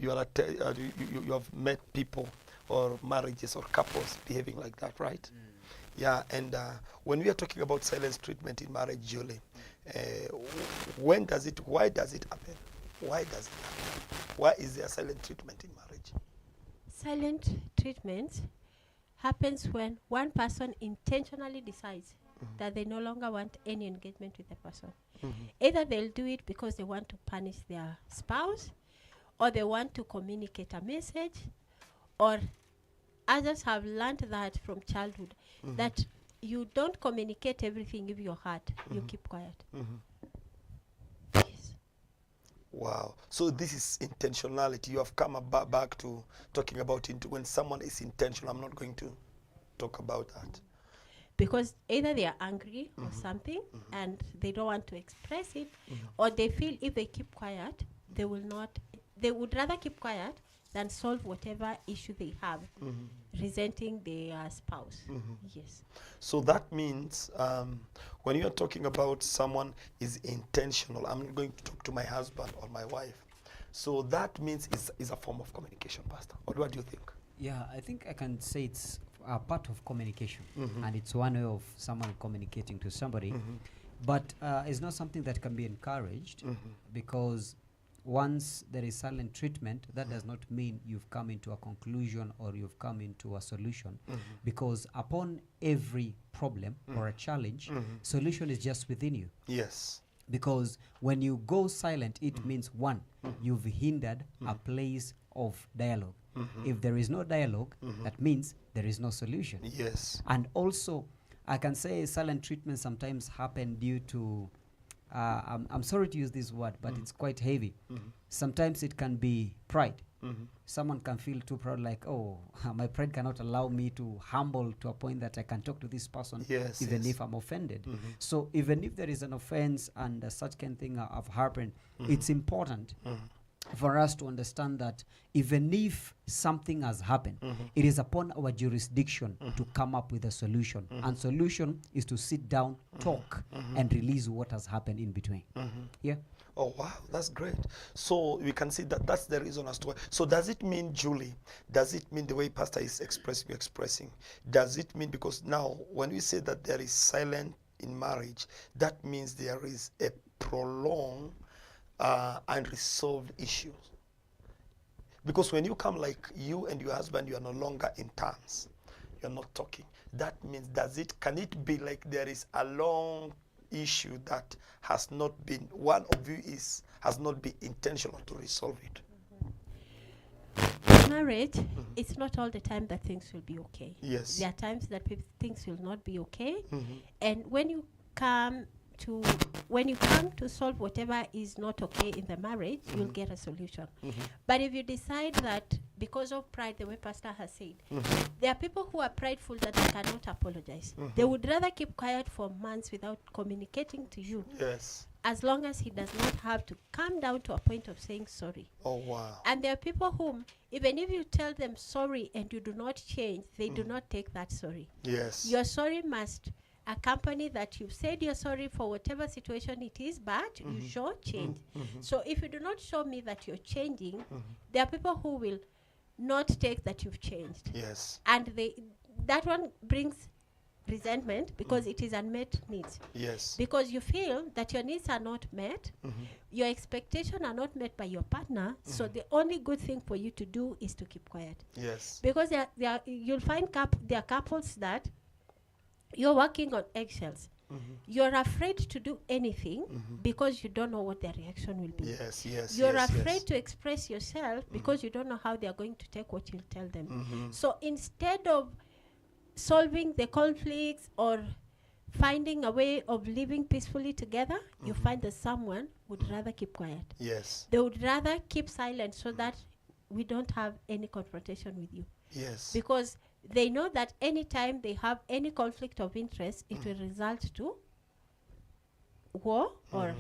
you have met people or marriages or couples behaving like that, right? Yeah, and when we are talking about silence treatment in marriage, Julie, why does it happen? Why does it happen? Why is there silent treatment in marriage? Silent treatment happens when one person intentionally decides that they no longer want any engagement with the person. Either they'll do it because they want to punish their spouse, or they want to communicate a message, or others have learned that from childhood, that you don't communicate everything with your heart, you keep quiet. Yes. Wow. So this is intentionality. You have come back to talking about when someone is intentional. I'm not going to talk about that. Because either they are angry or something and they don't want to express it, or they feel if they keep quiet, they would rather keep quiet than solve whatever issue they have, resenting their spouse. Yes. So that means when you're talking about someone is intentional, I'm not going to talk to my husband or my wife. So that means it's a form of communication, Pastor. What do you think? Yeah, I think I can say it's a part of communication, and it's one way of someone communicating to somebody. But it's not something that can be encouraged, because once there is silent treatment, that does not mean you've come into a conclusion or you've come into a solution, because upon every problem or a challenge, solution is just within you. Yes. Because when you go silent, it means one, you've hindered a place of dialogue. If there is no dialogue, that means there is no solution. Yes. And also, I can say silent treatment sometimes happen due to, I'm sorry to use this word, but it's quite heavy. Sometimes it can be pride. Someone can feel too proud, like, oh, my pride cannot allow me to humble to a point that I can talk to this person, even if I'm offended. So even if there is an offense and such kind of thing have happened, it's important for us to understand that even if something has happened, it is upon our jurisdiction to come up with a solution. And solution is to sit down, talk, and release what has happened in between. Yeah. Oh, wow, that's great. So we can see that that's the reason as to why. So does it mean, Julie, does it mean the way Pastor is expressing, does it mean, because now when we say that there is silence in marriage, that means there is a prolonged unresolved issues? Because when you come, like you and your husband, you are no longer in terms, you're not talking, that means, can it be like there is a long issue that has not been, one of you has not been intentional to resolve it? Marriage, it's not all the time that things will be okay. Yes. There are times that things will not be okay. And when you come to solve whatever is not okay in the marriage, you'll get a solution. But if you decide that because of pride, the way Pastor has said, there are people who are prideful that they cannot apologize. They would rather keep quiet for months without communicating to you. Yes. As long as he does not have to come down to a point of saying sorry. Oh, wow. And there are people whom, even if you tell them sorry and you do not change, they do not take that sorry. Yes. Your sorry must accompany that you've said you're sorry for whatever situation it is, but you show change. So if you do not show me that you're changing, there are people who will not take that you've changed. Yes. And that one brings resentment, because it is unmet needs. Yes. Because you feel that your needs are not met, your expectations are not met by your partner, so the only good thing for you to do is to keep quiet. Yes. Because you'll find there are couples that you're working on eggshells. You're afraid to do anything because you don't know what their reaction will be. Yes, yes. You're afraid to express yourself because you don't know how they're going to take what you'll tell them. So instead of solving the conflicts or finding a way of living peacefully together, you find that someone would rather keep quiet. Yes. They would rather keep silent so that we don't have any confrontation with you. Yes. Because they know that anytime they have any conflict of interest, it will result to war, or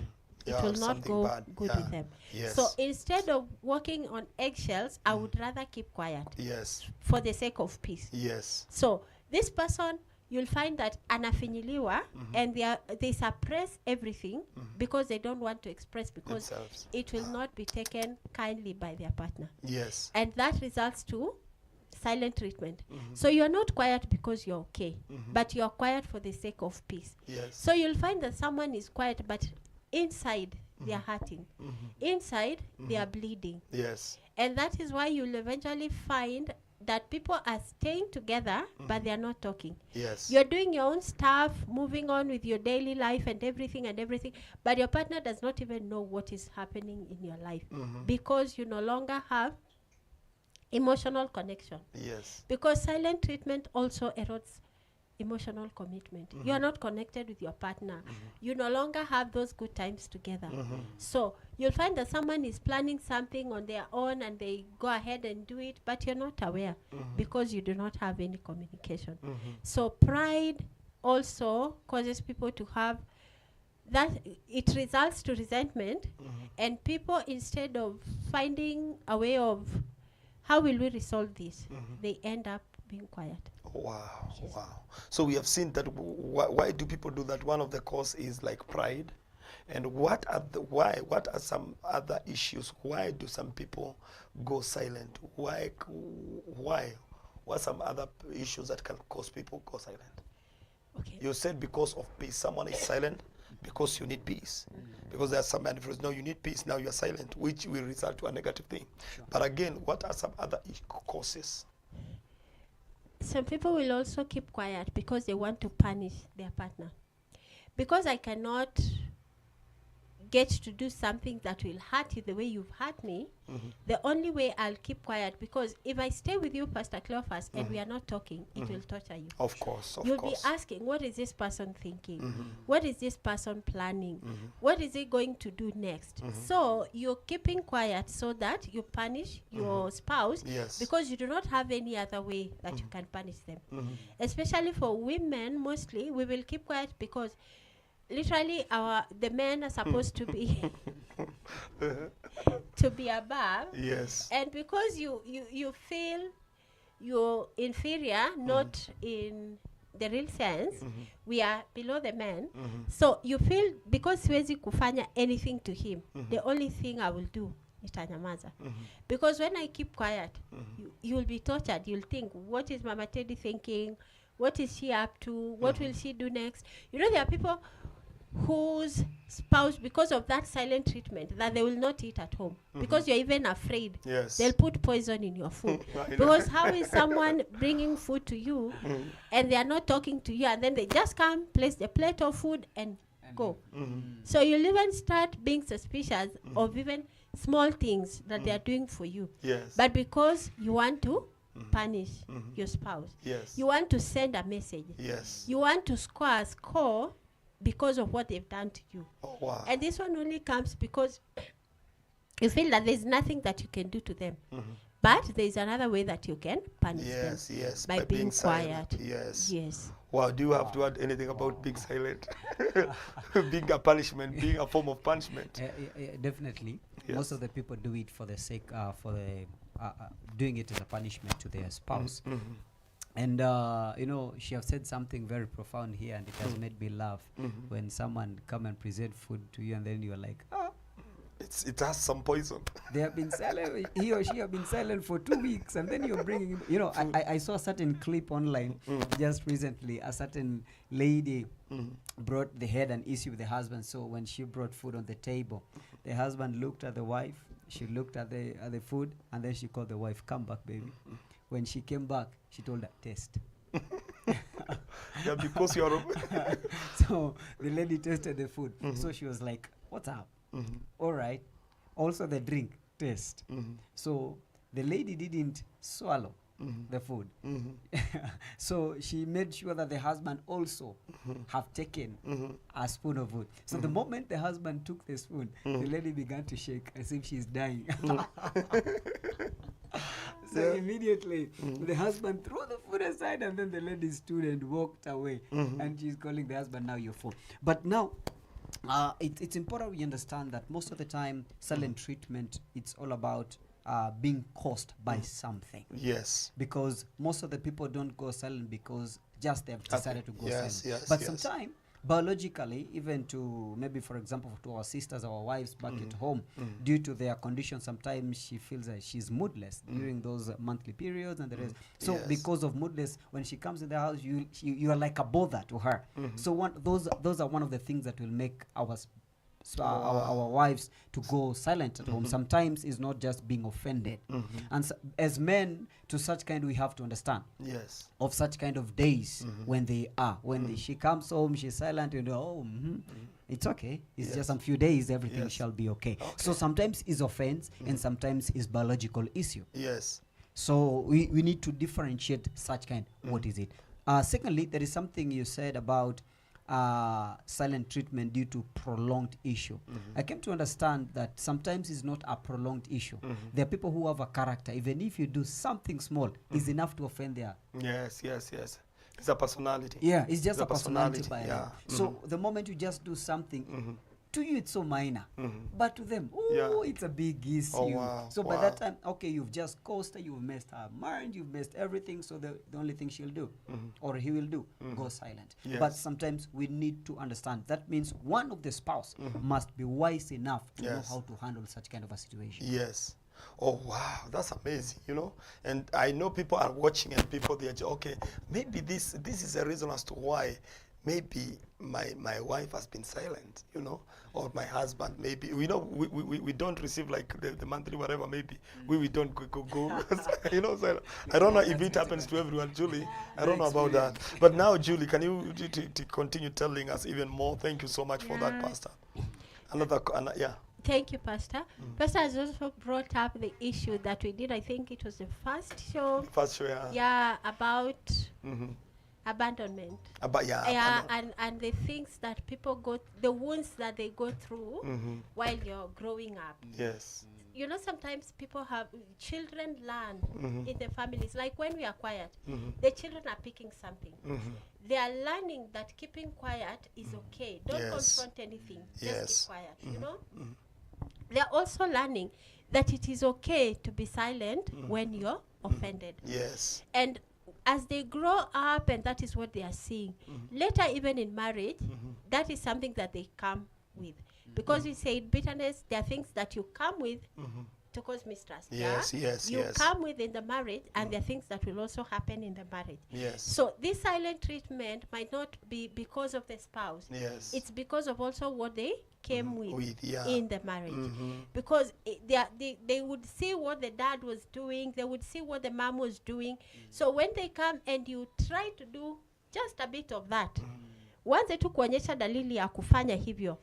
it will not go good with them. Yes. So instead of walking on eggshells, I would rather keep quiet. Yes. For the sake of peace. Yes. So this person, you'll find that anafinyiliwa and they suppress everything because they don't want to express, because Themselves. it will not be taken kindly by their partner. Yes. And that results to silent treatment. So you're not quiet because you're okay, but you're quiet for the sake of peace. Yes. So you'll find that someone is quiet, but inside they are hurting. Inside they are bleeding. Yes. And that is why you'll eventually find that people are staying together, but they are not talking. Yes. You're doing your own stuff, moving on with your daily life and everything, but your partner does not even know what is happening in your life because you no longer have emotional connection. Yes. Because silent treatment also erodes emotional commitment. You are not connected with your partner. You no longer have those good times together. So you'll find that someone is planning something on their own and they go ahead and do it, but you're not aware because you do not have any communication. So pride also causes people to have that, it results to resentment, and people, instead of finding a way of how will we resolve this, they end up being quiet. Wow. Yes. Wow. So we have seen that why do people do that? One of the cause is like pride. And what are some other issues? Why do some people go silent? Why? What are some other issues that can cause people go silent? Okay. You said because of peace. Someone is silent because you need peace. Because there are some manifestations. No, you need peace. Now you are silent, which will result to a negative thing. Sure. But again, what are some other causes? Some people will also keep quiet because they want to punish their partner. Because I cannot get to do something that will hurt you the way you've hurt me, the only way I'll keep quiet, because if I stay with you, Pastor Cleophas, and we are not talking, it will torture you. Of course, of You'll course. be asking, what is this person thinking? What is this person planning? What is he going to do next? So you're keeping quiet so that you punish your spouse, Yes. because you do not have any other way that you can punish them. Especially for women, mostly, we will keep quiet because literally the men are supposed to be to be above. Yes. And because you feel you're inferior, not in the real sense, we are below the men. So you feel, because siwezi kufanya anything to him, the only thing I will do is tanyamaza. Because when I keep quiet, you will be tortured. You'll think, what is Mama Teddy thinking? What is she up to? What will she do next? You know, there are people whose spouse, because of that silent treatment, that they will not eat at home because you're even afraid. Yes. They'll put poison in your food. I know. Because how is someone bringing food to you and they are not talking to you, and then they just come, place the plate of food and go? So you'll even start being suspicious of even small things that they are doing for you. Yes. But because you want to punish your spouse, Yes. you want to send a message, Yes. you want to score because of what they've done to you. Oh, wow. And this one only comes because you feel that there's nothing that you can do to them. But there's another way that you can punish Yes, them. yes. By being silent. quiet. Yes. Yes. Wow, do you have to add anything about being silent? Being a punishment, being a form of punishment. Definitely. Yes. Most of the people do it for the sake, doing it as a punishment to their spouse. And you know, she have said something very profound here, and it has made me laugh. When someone come and present food to you, and then you're like, It has some poison. they have been silent. He or she have been silent for 2 weeks, and then you're bringing. You know, I saw a certain clip online just recently. A certain lady brought, they had an issue with the husband. So when she brought food on the table, the husband looked at the wife. She looked at the food, and then she called the wife, "Come back, baby." When she came back, she told her, "Taste." Yeah, because you're. So the lady tasted the food. So she was like, "What's up?" All right. Also the drink, taste. So the lady didn't swallow the food. So she made sure that the husband also have taken a spoon of food. So the moment the husband took the spoon, the lady began to shake as if she's dying. So immediately the husband threw the food aside, and then the lady stood and walked away. And she's calling the husband, "Now you're full." But now it's important we understand that most of the time silent treatment, it's all about being caused by something. Yes. Because most of the people don't go silent because just they've decided to go Yes, silent. yes, But yes. sometimes biologically, even to maybe for example to our sisters, our wives back at home, due to their condition, sometimes she feels that she's moodless during those monthly periods and the rest. So Yes. because of moodless, when she comes in the house, you are like a bother to her. So those are one of the things that will make our wives to go silent at home. Sometimes it's not just being offended, and as men, to such kind we have to understand Yes. of such kind of days when they are when she comes home, she's silent, it's okay, it's Yes. just a few days, everything Yes. shall be okay. Okay. So sometimes it's offense and sometimes it's biological issue. Yes. So we need to differentiate such kind. What is it? Secondly, there is something you said about silent treatment due to prolonged issue. I came to understand that sometimes it's not a prolonged issue. There are people who have a character. Even if you do something small, is enough to offend their. Yes. Yes. Yes. It's a personality. Yeah, it's It's just a a personality personality, by yeah. So the moment you just do something, to you it's so minor, but to them, Yeah. it's a big issue. Oh, wow, So by wow. that time, okay, you've just caused her, you've messed her mind, you've messed everything. So the only thing she'll do, or he will do, go silent. Yes. But sometimes we need to understand that means one of the spouse must be wise enough to know Yes. how to handle such kind of a situation. Yes. Oh wow, that's amazing. And I know people are watching and people they are okay, maybe this is a reason as to why maybe my wife has been silent, or my husband maybe. We don't receive like the monthly whatever, maybe we don't go silent. I don't know if it happens to everyone, Julie. I don't know about that. But now, Julie, can you to continue telling us even more? Thank you so much for that, Yeah. Pastor. Yeah. Thank you, Pastor. Pastor has also brought up the issue that we did. I think it was the first show. First show, yeah. Yeah, about Mm-hmm. abandonment. About Yeah, and the things that people the wounds that they go through while you're growing up. Yes. Sometimes children learn in the families. Like when we are quiet, the children are picking something. They are learning that keeping quiet is okay. Don't Yes. confront anything. Just Yes. keep quiet, They are also learning that it is okay to be silent when you're offended. Yes. And as they grow up, and that is what they are seeing, later even in marriage, that is something that they come with. Because we say bitterness, there are things that you come with to cause mistrust. Yes, yeah? yes, You yes. come with in the marriage, and there are things that will also happen in the marriage. Yes. So this silent treatment might not be because of the spouse. Yes. It's because of also what they came with, yeah. in the marriage. Because they would see what the dad was doing, they would see what the mom was doing. So when they come and you try to do just a bit of that, wanze tu kuonyesha dalili ya kufanya hivyo,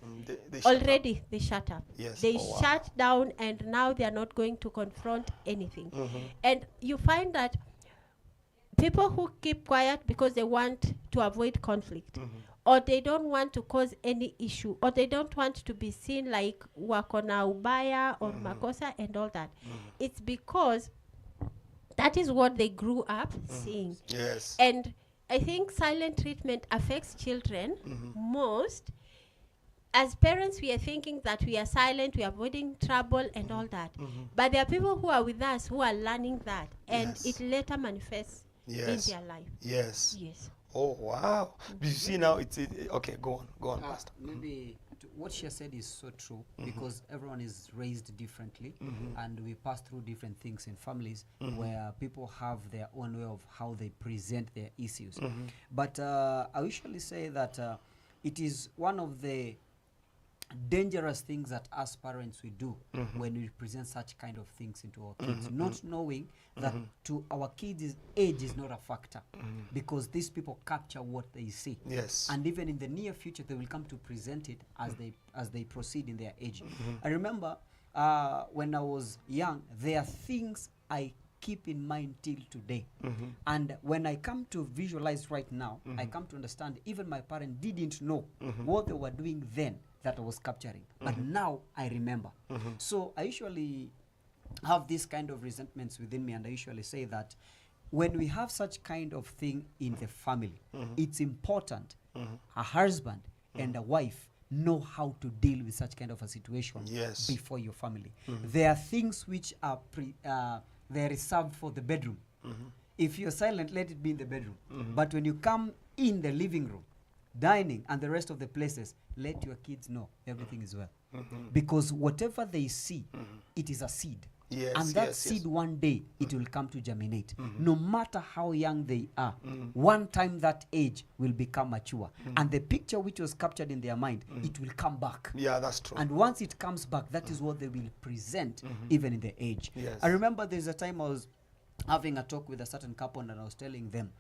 They shut already up. they shut up. Yes. They Oh, wow. shut down, and now they are not going to confront anything. And you find that people who keep quiet because they want to avoid conflict, or they don't want to cause any issue, or they don't want to be seen like wako na ubaya or makosa and all that. It's because that is what they grew up seeing. Yes. And I think silent treatment affects children most. As parents, we are thinking that we are silent, we are avoiding trouble and all that. But there are people who are with us who are learning that, and Yes. it later manifests Yes. in their life. Yes. Yes. Oh wow. You see now okay. Go on, Pastor. Maybe what she said is so true, because everyone is raised differently, and we pass through different things in families where people have their own way of how they present their issues. But I usually say that it is one of the dangerous things that us parents we do when we present such kind of things into our kids, not knowing that to our kids age is not a factor, because these people capture what they see. Yes. And even in the near future they will come to present it as they proceed in their age. I remember when I was young, there are things I keep in mind till today. And when I come to visualize right now, I come to understand even my parents didn't know what they were doing then that I was capturing, but now I remember. So I usually have this kind of resentments within me, and I usually say that when we have such kind of thing in the family, it's important a husband and a wife know how to deal with such kind of a situation. Yes. Before your family. There are things which are they're reserved for the bedroom. If you're silent, let it be in the bedroom. But when you come in the living room, dining, and the rest of the places, let your kids know everything is well. Because whatever they see, it is a seed. Yes, And that yes, seed yes. one day, it will come to germinate. No matter how young they are, one time that age will become mature. And the picture which was captured in their mind, it will come back. Yeah, that's true. And once it comes back, that is what they will present even in the age. Yes. I remember there's a time I was having a talk with a certain couple and I was telling them,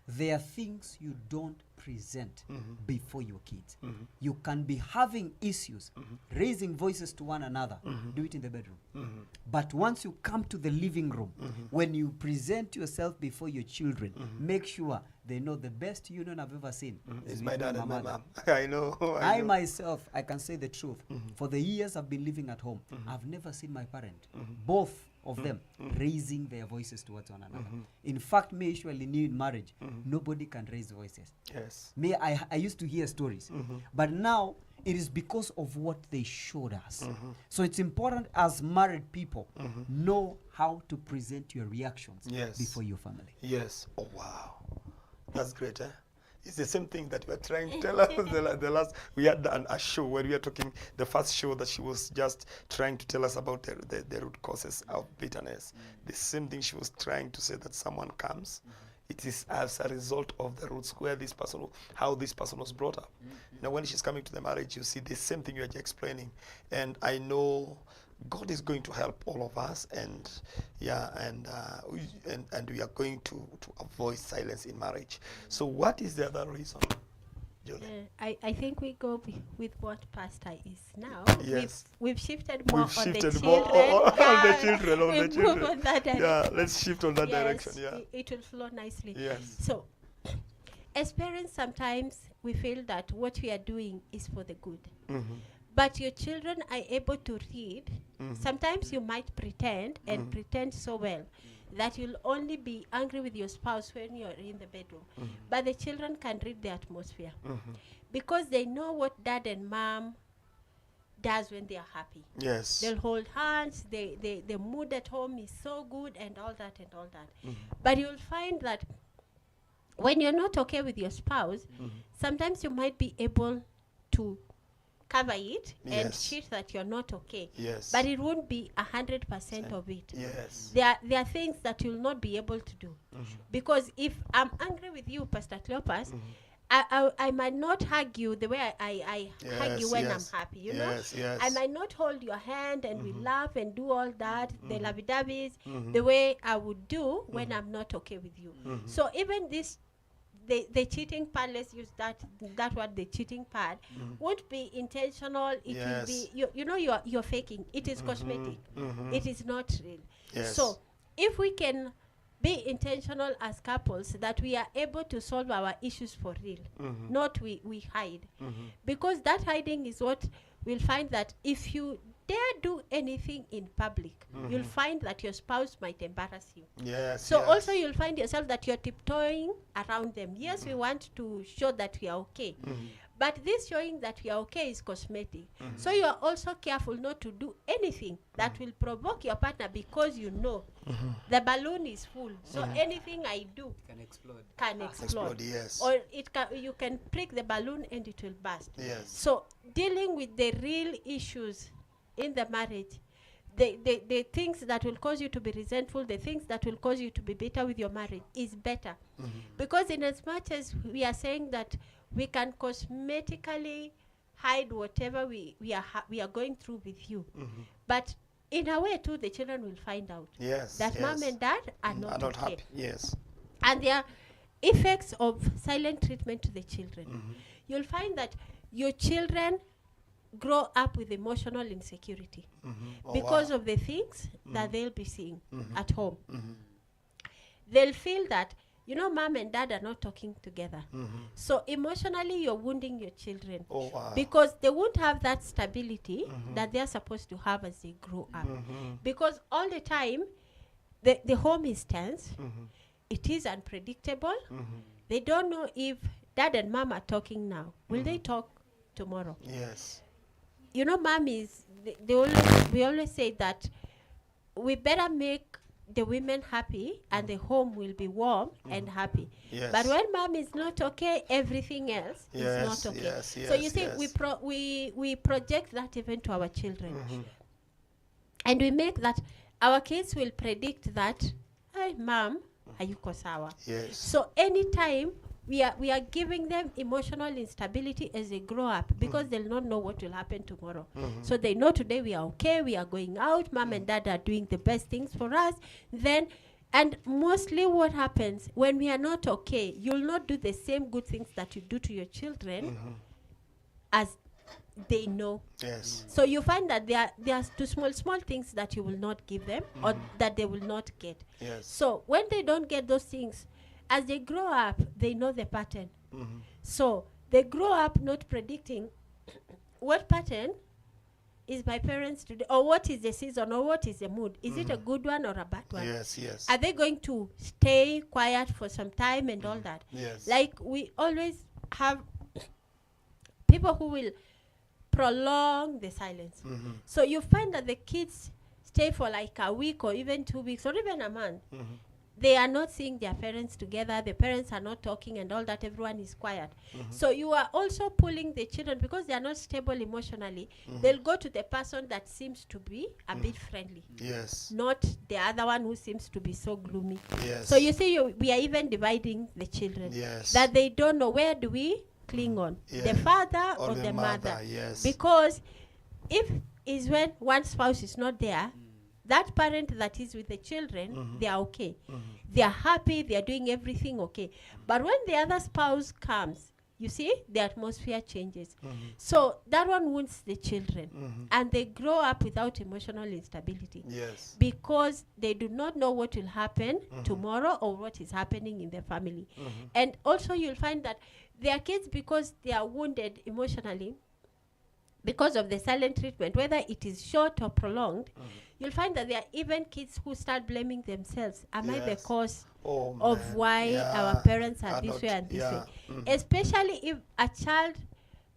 there are things you don't present before your kids. You can be having issues, raising voices to one another, do it in the bedroom. But once you come to the living room, when you present yourself before your children, make sure they know the best union I've ever seen It's is my with dad my and my mother. mom. I know. I know. myself, I can say the truth. For the years I've been living at home, I've never seen my parent, both of them, raising their voices towards one another. In fact, me usually knew in marriage, nobody can raise voices. Yes. Me, I used to hear stories, but now it is because of what they showed us. So it's important as married people, know how to present your reactions Yes. before your family. Yes. Oh, wow. That's great, eh? It's the same thing that you were trying to tell us the last, we had a show where we were talking, the first show that she was just trying to tell us about the root causes of bitterness. The same thing she was trying to say, that someone comes, it is as a result of the roots where this person, how this person was brought up. Now when she's coming to the marriage, you see the same thing you are explaining. And I know God is going to help all of us, and yeah, and we are going to avoid silence in marriage. So what is the other reason, Julie? I think we go with what pastor is now. Yes. We've shifted more We've on shifted the more children. on the Yeah, children, on we'll the move children. on that direction. Yeah, let's shift on that Yes, direction. Yeah. It will flow nicely. Yes. So, as parents, sometimes we feel that what we are doing is for the good. But your children are able to read. Sometimes you might pretend and pretend so well that you'll only be angry with your spouse when you're in the bedroom. But the children can read the atmosphere because they know what dad and mom does when they are happy. Yes. They'll hold hands, the mood at home is so good and all that and all that. But you'll find that when you're not okay with your spouse, sometimes you might be able to cover it and Yes. cheat that you're not okay. Yes. But it won't be 100% of it. Yes. There are things that you'll not be able to do. Because if I'm angry with you, Pastor Cleopas, I might not hug you the way I hug you Yes, when yes. I'm happy, you Yes, know? yes. I might not hold your hand and we laugh and do all that, the lovey-dovey's, the way I would do when I'm not okay with you. So even this, the cheating part, let's use that word, the cheating part, won't be intentional. It will be, Yes. you know, you're faking. It is cosmetic. It is not real. Yes. So if we can be intentional as couples, that we are able to solve our issues for real, not we hide. Because that hiding is what we'll find, that if you dare do anything in public, you'll find that your spouse might embarrass you. Yes. So yes. also you'll find yourself that you're tiptoeing around them. Yes, we want to show that we are okay. But this showing that we are okay is cosmetic. So you are also careful not to do anything that will provoke your partner, because you know the balloon is full. So anything I do Can explode. can explode. Explode, yes. Or you can prick the balloon and it will burst. Yes. So dealing with the real issues in the marriage, the things that will cause you to be resentful, the things that will cause you to be bitter with your marriage is better. Because in as much as we are saying that we can cosmetically hide whatever we are going through with you, but in a way too, the children will find out Yes. that yes. mom and dad are not Are not okay. happy. Yes. And there are effects of silent treatment to the children. You'll find that your children grow up with emotional insecurity Oh, because wow. of the things that they'll be seeing at home. They'll feel that, you know, mom and dad are not talking together. So emotionally, you're wounding your children. Oh, wow. Because they won't have that stability that they're supposed to have as they grow up. Because all the time, the home is tense. It is unpredictable. They don't know if dad and mom are talking now. Will they talk tomorrow? Yes. You know, mom is, we always say that we better make the women happy and the home will be warm and happy. Yes. But when mom is not okay, everything else is Yes, not okay. yes, So you yes, see, yes. we project that even to our children. And we make that our kids will predict that, hey, mom, hayuko sawa. Yes. So anytime we are giving them emotional instability as they grow up, because they'll not know what will happen tomorrow. So they know today we are okay, we are going out, mom and dad are doing the best things for us. Then, and mostly what happens when we are not okay, you'll not do the same good things that you do to your children as they know. Yes. So you find that there are two small things that you will not give them or that they will not get. Yes. So when they don't get those things, as they grow up, they know the pattern. So they grow up not predicting what pattern is my parents today, or what is the season, or what is the mood. Is it a good one or a bad one? Yes, yes. Are they going to stay quiet for some time and all that? Yes. Like we always have people who will prolong the silence. So you find that the kids stay for like a week or even 2 weeks or even a month. They are not seeing their parents together. The parents are not talking and all that. Everyone is quiet. So you are also pulling the children, because they are not stable emotionally. They'll go to the person that seems to be a bit friendly, Yes. not the other one who seems to be so gloomy. Yes. So you see, we are even dividing the children. Yes. That they don't know, where do we cling on, Yeah. the father Or or the the mother, mother? yes. Because if is when one spouse is not there, that parent that is with the children, they are okay. They are happy, they are doing everything okay. But when the other spouse comes, you see, the atmosphere changes. So that one wounds the children. And they grow up without emotional instability. Yes. Because they do not know what will happen tomorrow or what is happening in the family. And also you'll find that their kids, because they are wounded emotionally, because of the silent treatment, whether it is short or prolonged, you'll find that there are even kids who start blaming themselves. Am I the Yes. cause Oh, of man. why Yeah. our parents are this not- way and this yeah. way? Especially if a child,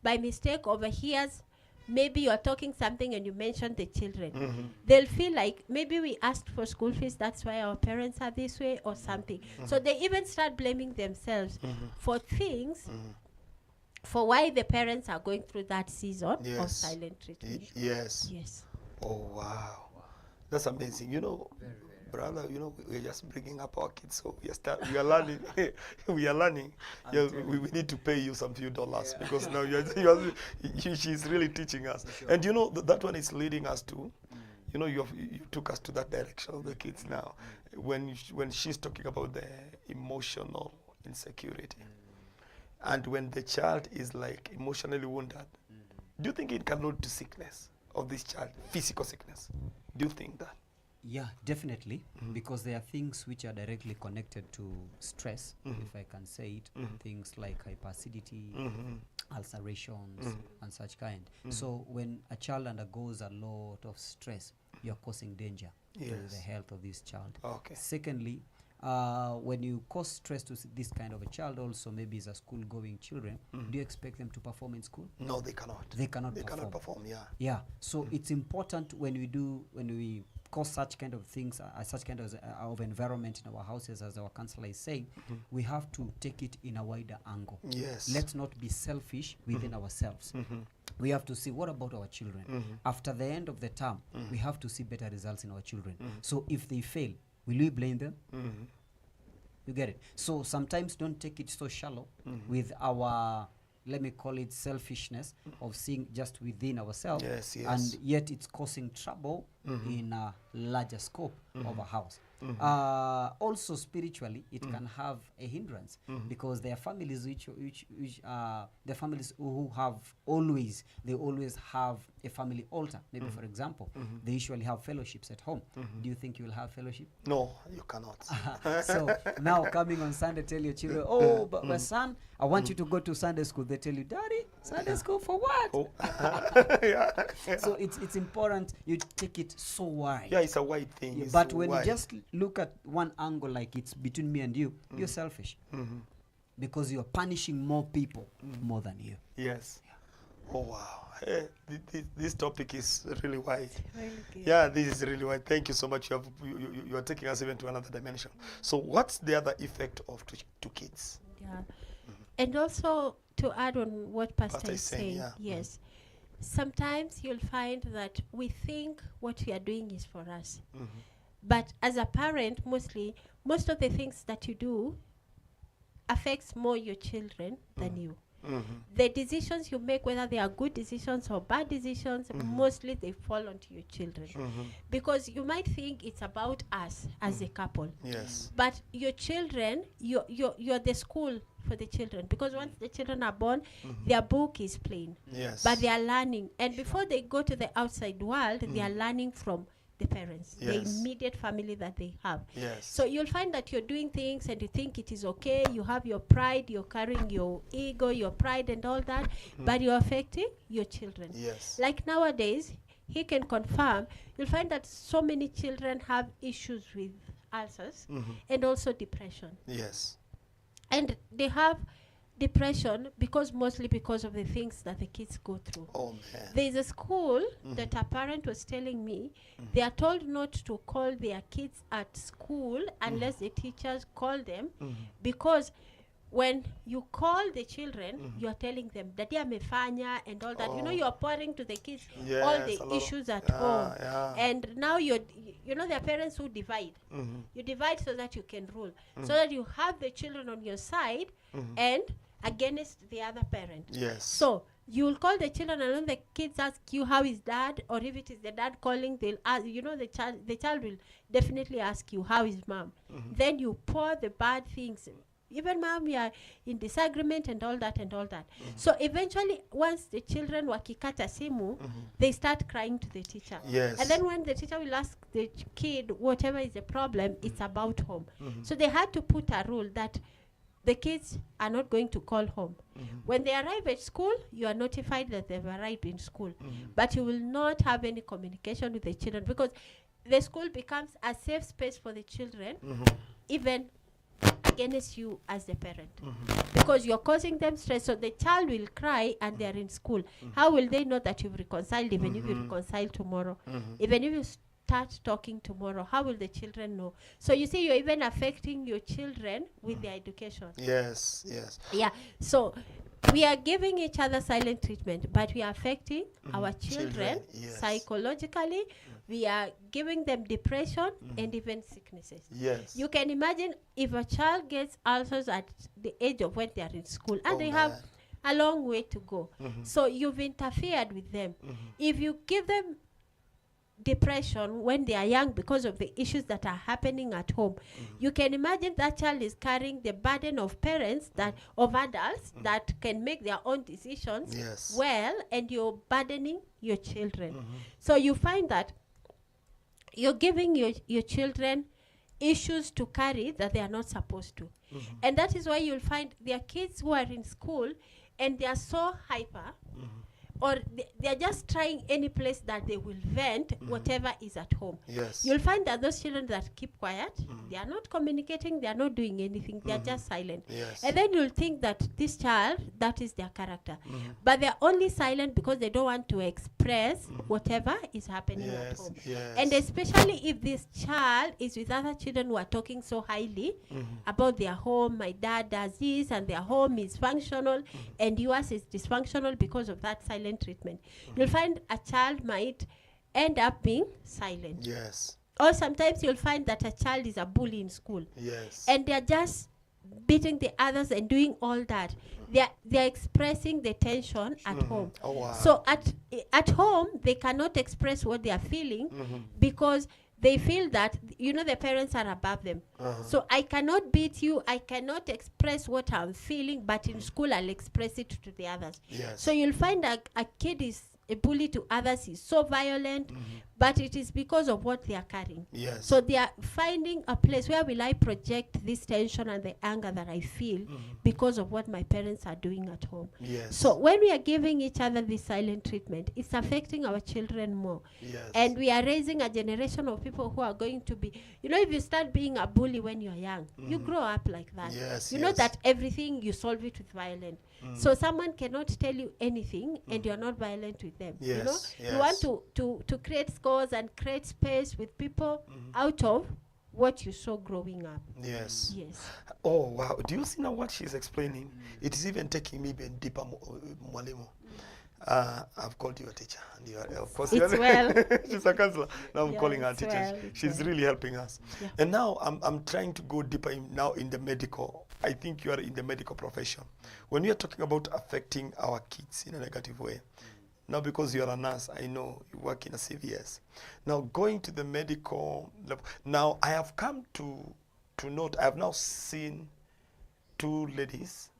by mistake, overhears, maybe you are talking something and you mention the children. They'll feel like, maybe we asked for school fees, that's why our parents are this way or something. So they even start blaming themselves for things, for why the parents are going through that season of Yes. silent treatment. Yes. Yes. Oh, wow. That's amazing. You know, brother, you know, we're just bringing up our kids, so we are learning. We are learning. Yeah, we need to pay you some few dollars, because now she's really teaching us. And you know, that one is leading us to, you know, you took us to that direction of the kids now. When she's talking about the emotional insecurity, and when the child is like emotionally wounded, do you think it can lead to sickness of this child, physical sickness? Do you think that? Yeah, definitely, because there are things which are directly connected to stress, if I can say it, things like hyperacidity, ulcerations, and such kind. So when a child undergoes a lot of stress, you're causing danger to Yes. the health of this child. Okay. Secondly, when you cause stress to this kind of a child, also maybe as a school-going children, do you expect them to perform in school? No, they cannot. They cannot They perform. cannot perform. Yeah. Yeah, so it's important when we cause such kind of things, such kind of environment in our houses, as our counselor is saying, we have to take it in a wider angle. Yes. Let's not be selfish within ourselves. We have to see, what about our children? After the end of the term, we have to see better results in our children. So if they fail, will we blame them? You get it? So sometimes don't take it so shallow with our, let me call it, selfishness of seeing just within ourselves. Yes, yes. And yet it's causing trouble in a larger scope of a house. Also spiritually, it can have a hindrance, because there are families which the families who have always have a family altar. Maybe for example, they usually have fellowships at home. Do you think you will have fellowship? No, you cannot. So now coming on Sunday, tell your children, oh, but my son, I want you to go to Sunday school. They tell you, Daddy, Sunday school for what? Oh. Yeah. So it's important you take it so wide. Yeah, it's a wide thing. Yeah, It's but when wide. you just look at one angle, like it's between me and you, you're selfish, because you're punishing more people more than you. Yes. Oh wow. This topic is really wide. Really good. Yeah, this is really wide. Thank you so much. You are taking us even to another dimension. So what's the other effect of to kids? Yeah. And also to add on what Pastor Pastor is is saying, saying, yeah. yes. Sometimes you'll find that we think what we are doing is for us. But as a parent, mostly, most of the things that you do affects more your children than you. The decisions you make, whether they are good decisions or bad decisions, mostly they fall onto your children. Because you might think it's about us as a couple. Yes. But your children, you're the school for the children. Because once the children are born, their book is plain. Yes. But they are learning. And before they go to the outside world, they are learning from the parents, the Yes. immediate family that they have. Yes. So you'll find that you're doing things and you think it is okay. You have your pride, you're carrying your ego, your pride and all that, but you're affecting your children. Yes. Like nowadays, he can confirm, you'll find that so many children have issues with ulcers and also depression. Yes. And they have depression mostly because of the things that the kids go through. Oh man. There's a school that a parent was telling me they are told not to call their kids at school unless the teachers call them, because when you call the children, you are telling them that they are mefanya and all that. You know, you are pouring to the kids all Yes, a the lot of- issues at yeah, home. yeah. And now you know, there are parents who divide. You divide so that you can rule, so that you have the children on your side and against the other parent. Yes. So you'll call the children, and when the kids ask you how is dad, or if it is the dad calling, they'll ask, you know, the child will definitely ask you how is mom. Then you pour the bad things. Even mom, we are in disagreement and all that and all that. So eventually, once the children wakikata simu, they start crying to the teacher. Yes. And then when the teacher will ask the kid whatever is the problem, it's about home. So they had to put a rule that the kids are not going to call home. When they arrive at school, you are notified that they've arrived in school. But you will not have any communication with the children, because the school becomes a safe space for the children, even against you as the parent. Because you're causing them stress. So the child will cry and they're in school. How will they know that you've reconciled, even if you reconcile tomorrow? Even if you start talking tomorrow, how will the children know? So you see, you're even affecting your children with their education. Yes. Yes. Yeah. So we are giving each other silent treatment, but we are affecting our children, yes. psychologically. We are giving them depression and even sicknesses. Yes. You can imagine if a child gets ulcers at the age of when they are in school, and Oh, they have man. a long way to go. So you've interfered with them. If you give them depression when they are young because of the issues that are happening at home, you can imagine that child is carrying the burden of parents, that of adults that can make their own decisions Yes. well, and you're burdening your children. So you find that you're giving your children issues to carry that they are not supposed to. And that is why you'll find there are kids who are in school and they are so hyper, or they are just trying any place that they will vent whatever is at home. Yes. You'll find that those children that keep quiet, they are not communicating, they are not doing anything, they are just silent. Yes. And then you'll think that this child, that is their character. But they're only silent because they don't want to express whatever is happening at Yes. home. Yes. And especially if this child is with other children who are talking so highly about their home, my dad does this, and their home is functional, and yours is dysfunctional because of that silent treatment. You'll find a child might end up being silent. Yes. Or sometimes you'll find that a child is a bully in school, Yes. and they're just beating the others and doing all that. They're expressing the tension at home. Oh wow. So at home they cannot express what they are feeling because they feel that, you know, the parents are above them. So I cannot beat you, I cannot express what I'm feeling, but in school I'll express it to the others. Yes. So you'll find a kid is a bully to others, is so violent, but it is because of what they are carrying. Yes. So they are finding a place where will I project this tension and the anger that I feel because of what my parents are doing at home. Yes. So when we are giving each other this silent treatment, it's affecting our children more. Yes. And we are raising a generation of people who are going to be, if you start being a bully when you're young, you grow up like that. Yes, You know yes. that everything you solve it with violence. So someone cannot tell you anything and you're not violent with them. Yes, You want yes. to create scores and create space with people out of what you saw growing up. Yes. Yes. Oh, wow. Do you see now what she's explaining? It is even taking me even deeper, Mwalimu. I've called you a teacher. And you are, of course, It's well. she's a counselor. Now I'm Yeah, calling her it's teacher. well, it's She's well. really helping us. Yeah. And now I'm trying to go deeper now in the medical. I think you are in the medical profession. When we are talking about affecting our kids in a negative way, now because you are a nurse, I know you work in a CVS. Now going to the medical level. Now I have come to note, I have now seen 2 ladies.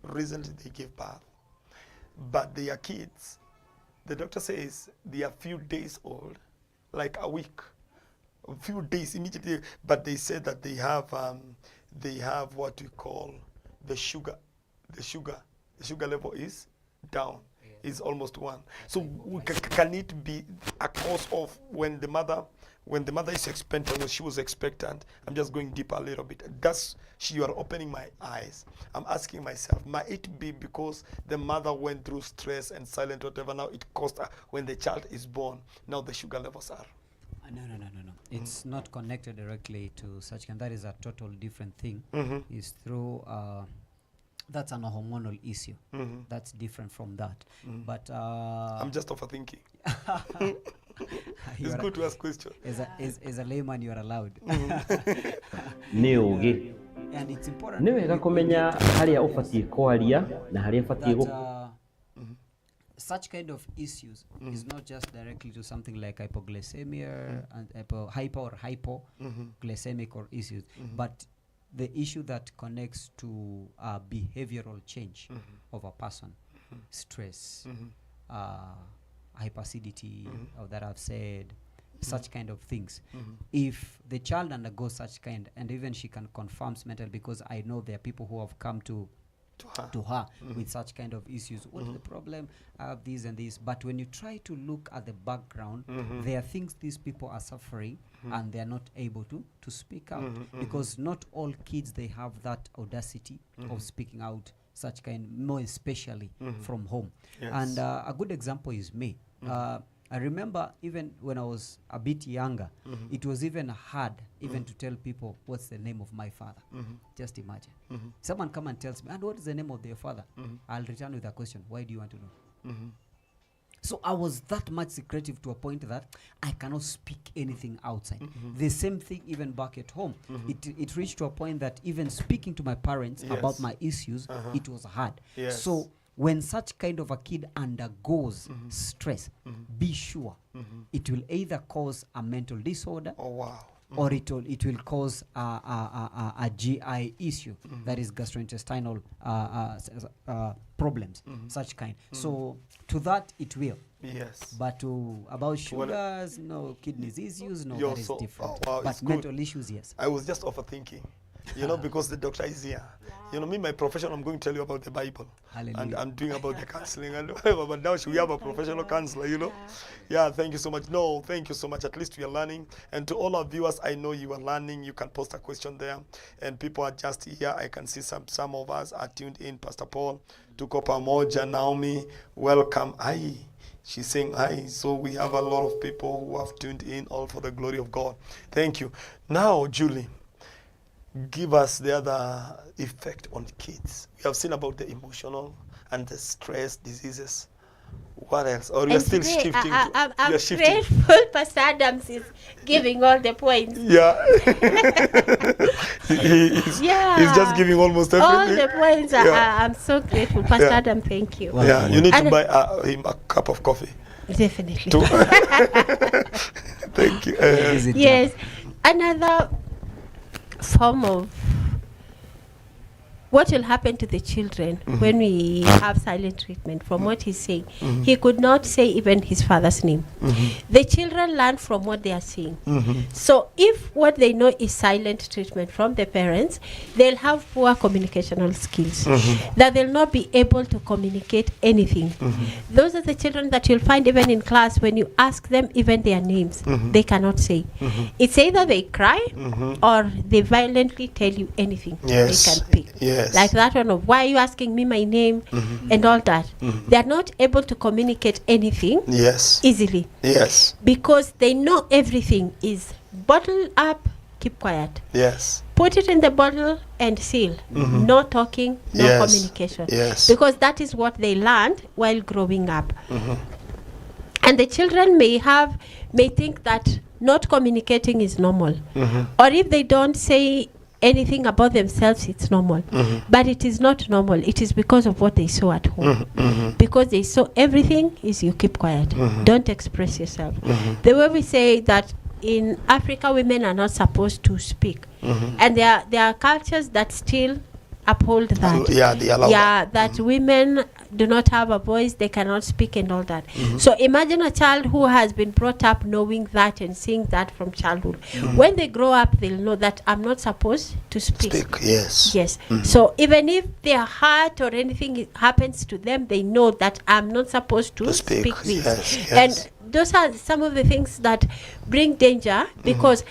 Recently they gave birth. But they are kids. The doctor says they are few days old, like a week, a few days immediately. But they said that they have what we call the sugar. The sugar level is down, is almost 1. So can it be a cause of when the mother is expectant, when she was expectant? I'm just going deeper a little bit. You are opening my eyes. I'm asking myself, might it be because the mother went through stress and silent whatever, now it caused her, when the child is born, now the sugar levels are? No. It's not connected directly to such kind. That is a total different thing. It's through that's an hormonal issue. That's different from that. But I'm just overthinking. you It's are good to ask questions. as a layman, you are allowed. nĩ ũgĩ And it's important. nĩ wega kũmenya harĩa ũbatiĩ kwaria na harĩa ũbatiĩ that such kind of issues is not just directly to something like hypoglycemia and hyper or hypoglycemic or issues, but the issue that connects to behavioral change of a person, stress, hyperacidity, or that I've said, such kind of things. If the child undergoes such kind, and even she can confirm mental, because I know there are people who have come to her with such kind of issues. What is the problem? I have this and this. But when you try to look at the background, there are things these people are suffering and they are not able to speak out, because not all kids, they have that audacity of speaking out such kind, more especially from home. Yes. And a good example is me. I remember even when I was a bit younger, it was even hard even to tell people what's the name of my father. Just imagine. Someone come and tells me, and what is the name of their father? I'll return with a question. Why do you want to know? So I was that much secretive to a point that I cannot speak anything outside. The same thing even back at home. It reached to a point that even speaking to my parents about my issues, it was hard. Yes. So when such kind of a kid undergoes stress, be sure it will either cause a mental disorder, Oh, wow. or it will cause a GI issue, that is gastrointestinal problems, such kind. So to that it will. Yes. But about sugars, no, kidneys issues, no, You're that is so- different. oh, wow, But it's good. mental issues, yes. I was just overthinking, because the doctor is here. Me, my profession, I'm going to tell you about the Bible. And Hallelujah. I'm doing about the counseling and whatever. But now we have a professional counselor, Yeah, thank you so much. No, thank you so much. At least we are learning. And to all our viewers, I know you are learning. You can post a question there. And people are just here. I can see some of us are tuned in. Pastor Paul, Tuko Pamoja, Naomi, welcome. Aye. She's saying hi. So we have a lot of people who have tuned in, all for the glory of God. Thank you. Now, Julie, give us the other effect on kids. We have seen about the emotional and the stress diseases. What else? Or you're And still today, shifting? I'm You're shifting. grateful Pastor Adams is giving all the points. Yeah. he's just giving almost everything. All the points. I'm so grateful. Pastor Yeah. Adam, thank you. Yeah, you need to And- buy him a cup of coffee. Definitely. Thank you. Is it Yes. Another form of what will happen to the children when we have silent treatment, from what he's saying, he could not say even his father's name. The children learn from what they are seeing. So if what they know is silent treatment from the parents, they'll have poor communicational skills, that they'll not be able to communicate anything. Those are the children that you'll find even in class, when you ask them even their names, they cannot say. It's either they cry or they violently tell you anything they can pick. Like that one of, why are you asking me my name, and all that. They are not able to communicate anything easily, because they know everything is bottle up, keep quiet. Put it in the bottle and seal. No talking, no communication. Because that is what they learned while growing up. And the children may think that not communicating is normal. Or if they don't say anything about themselves, it's normal. But it is not normal. It is because of what they saw at home. Because they saw everything is you keep quiet. Don't express yourself. The way we say that in Africa, women are not supposed to speak. And there are cultures that still uphold that. They allow that women do not have a voice, they cannot speak and all that. So imagine a child who has been brought up knowing that and seeing that from childhood. When they grow up, they'll know that I'm not supposed to speak. Yes. So even if their heart or anything happens to them, they know that I'm not supposed to speak this. And those are some of the things that bring danger, because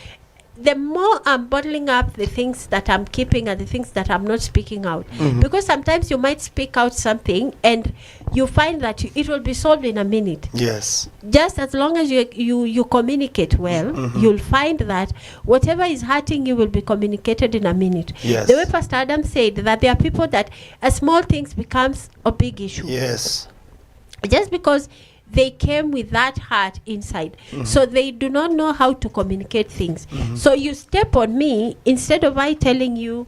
the more I'm bottling up the things that I'm keeping and the things that I'm not speaking out, because sometimes you might speak out something and you find that it will be solved in a minute. Just as long as you communicate well, you'll find that whatever is hurting you will be communicated in a minute. The way Pastor Adam said, that there are people that a small things becomes a big issue. Just because they came with that heart inside. So they do not know how to communicate things. So you step on me, instead of I telling you,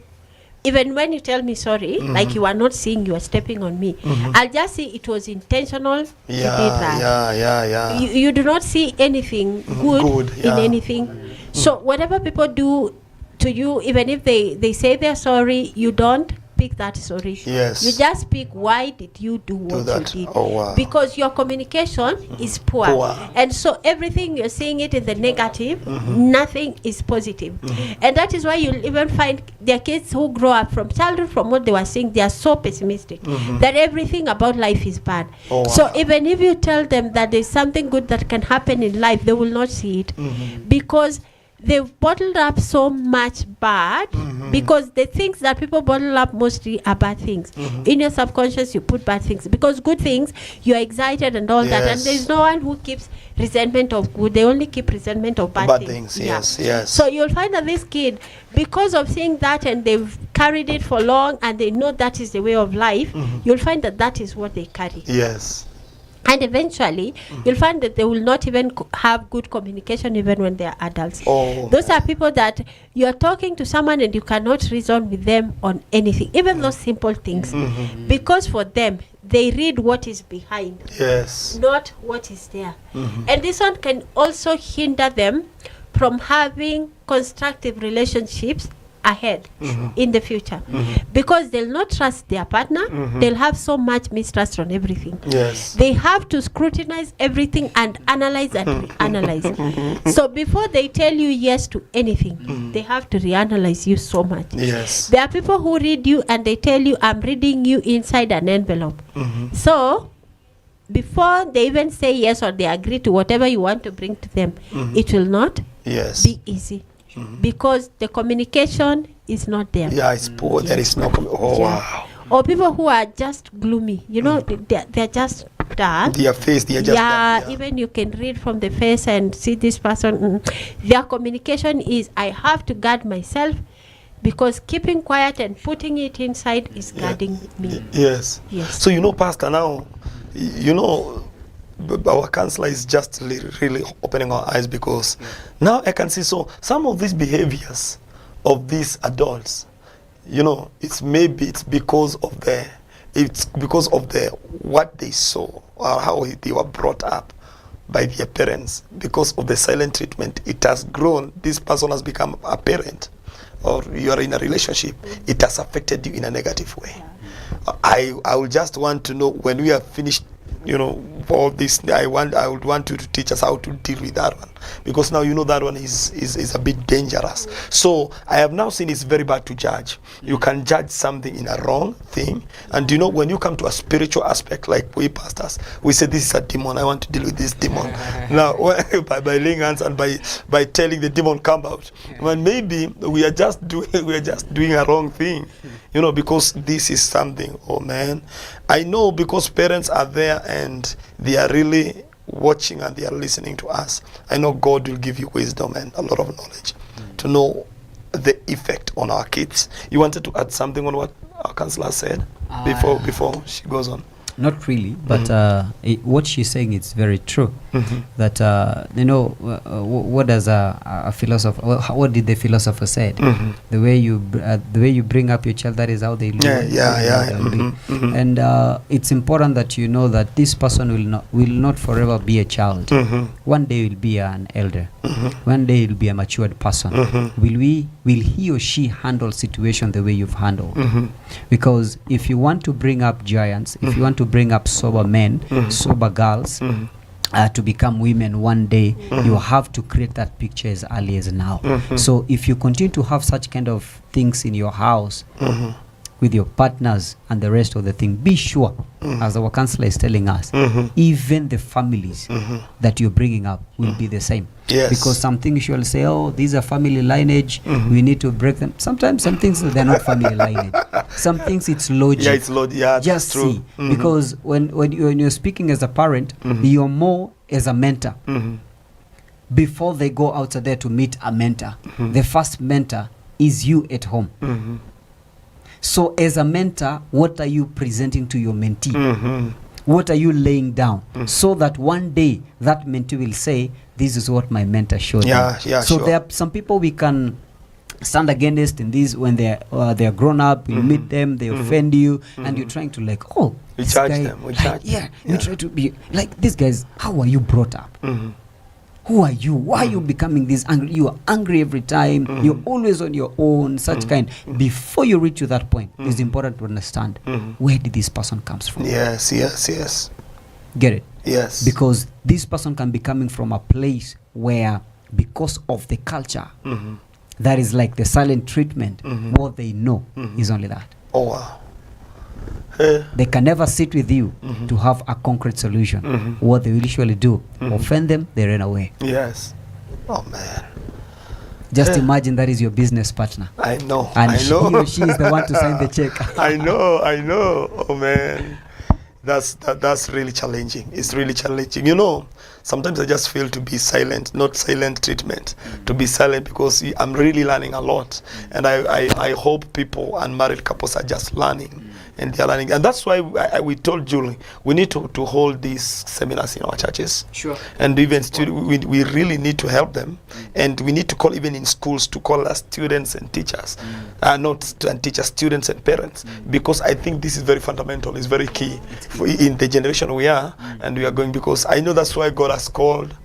even when you tell me sorry, like you are not seeing you are stepping on me, I'll just see it was intentional. You did that. You do not see anything good in anything. So whatever people do to you, even if they say they're sorry, you don't pick that sorry. You just speak, why did you do what you did? Because your communication is poor. And so everything you're seeing it in the negative, nothing is positive. And that is why you'll even find their kids who grow up from childhood, from what they were seeing, they are so pessimistic that everything about life is bad. So even if you tell them that there's something good that can happen in life, they will not see it, because they've bottled up so much bad, because the things that people bottle up mostly are bad things. In your subconscious, you put bad things, because good things, you're excited and all that. And there's no one who keeps resentment of good. They only keep resentment of bad things. So you'll find that this kid, because of seeing that and they've carried it for long and they know that is the way of life, you'll find that that is what they carry. And eventually, you'll find that they will not even have good communication even when they are adults. Those are people that you're talking to someone and you cannot reason with them on anything, even those simple things. Because for them, they read what is behind, not what is there. And this one can also hinder them from having constructive relationships ahead in the future, because they'll not trust their partner. They'll have so much mistrust on everything. They have to scrutinize everything and analyze and reanalyze. So before they tell you yes to anything, they have to reanalyze you so much. There are people who read you and they tell you, I'm reading you inside an envelope. So before they even say yes or they agree to whatever you want to bring to them, it will not be easy. Because the communication is not there. It's poor. There is no wow. Or people who are just gloomy, you know, they're just dull. Their face, they're just dull. Even you can read from the face and see this person. Their communication is, I have to guard myself, because keeping quiet and putting it inside is guarding me. So you know, Pastor, now, you know, our counselor is just really opening our eyes, because now I can see, so some of these behaviors of these adults, you know, it's because of the what they saw or how they were brought up by their parents. Because of the silent treatment, it has grown. This person has become a parent, or you are in a relationship, it has affected you in a negative way. I will just want to know, when we have finished, for this, I would want you to teach us how to deal with that one, because now that one is a bit dangerous. So I have now seen it's very bad to judge. You can judge something in a wrong thing, and when you come to a spiritual aspect, like we pastors, we say this is a demon, I want to deal with this demon. Now by laying hands and by telling the demon come out, when maybe we are just doing a wrong thing, because this is something. Oh man, I know, because parents are there and they are really watching and they are listening to us. I know God will give you wisdom and a lot of knowledge to know the effect on our kids. You wanted to add something on what our counselor said before she goes on? Not really, but what she's saying is very true. That what does a philosopher? What did the philosopher said? The way you bring up your child, that is how they live. And it's important that you know that this person will not forever be a child. One day will be an elder. One day will be a matured person. Will he or she handle situation the way you've handled? Because if you want to bring up giants, if you want to bring up sober men, sober girls, to become women one day, you have to create that picture as early as now. So if you continue to have such kind of things in your house, with your partners and the rest of the thing, be sure, as our counselor is telling us, even the families that you're bringing up will be the same. Yes. Because some things you'll say, oh, these are family lineage, we need to break them. Sometimes some things, they're not family lineage. Some things, it's logic. Yeah, it's logic. Yeah, just true. see. Because when you're speaking as a parent, you're more as a mentor. Before they go out there to meet a mentor, the first mentor is you at home. So as a mentor, what are you presenting to your mentee? What are you laying down? So that one day that mentee will say, this is what my mentor showed me. So there are some people we can stand against in these when they're grown up. You meet them, they offend you, and you're trying to we charge them. You try to be like, these guys, how are you brought up? Who are you? Why are you becoming this angry? You are angry every time. You're always on your own, such kind. Before you reach to that point, it's important to understand where did this person comes from. Yes. Get it? Yes. Because this person can be coming from a place where, because of the culture, that is like the silent treatment, what they know is only that. Oh, wow. They can never sit with you to have a concrete solution. What they will usually do, offend them, they run away. Yes. Oh, man. Just imagine that is your business partner. I know. And I know. he or she is the one to sign the check. I know. Oh, man. That's really challenging. It's really challenging. Sometimes I just feel to be silent, not silent treatment, to be silent, because I'm really learning a lot. And I hope people and married couples are just learning. And they're learning. And that's why we told Julie, we need to hold these seminars in our churches. Sure. And even we really need to help them. And we need to call, even in schools, to call us students and teachers. Students and parents. Because I think this is very fundamental. It's very key in the generation we are. And we are going, because I know that's why God has called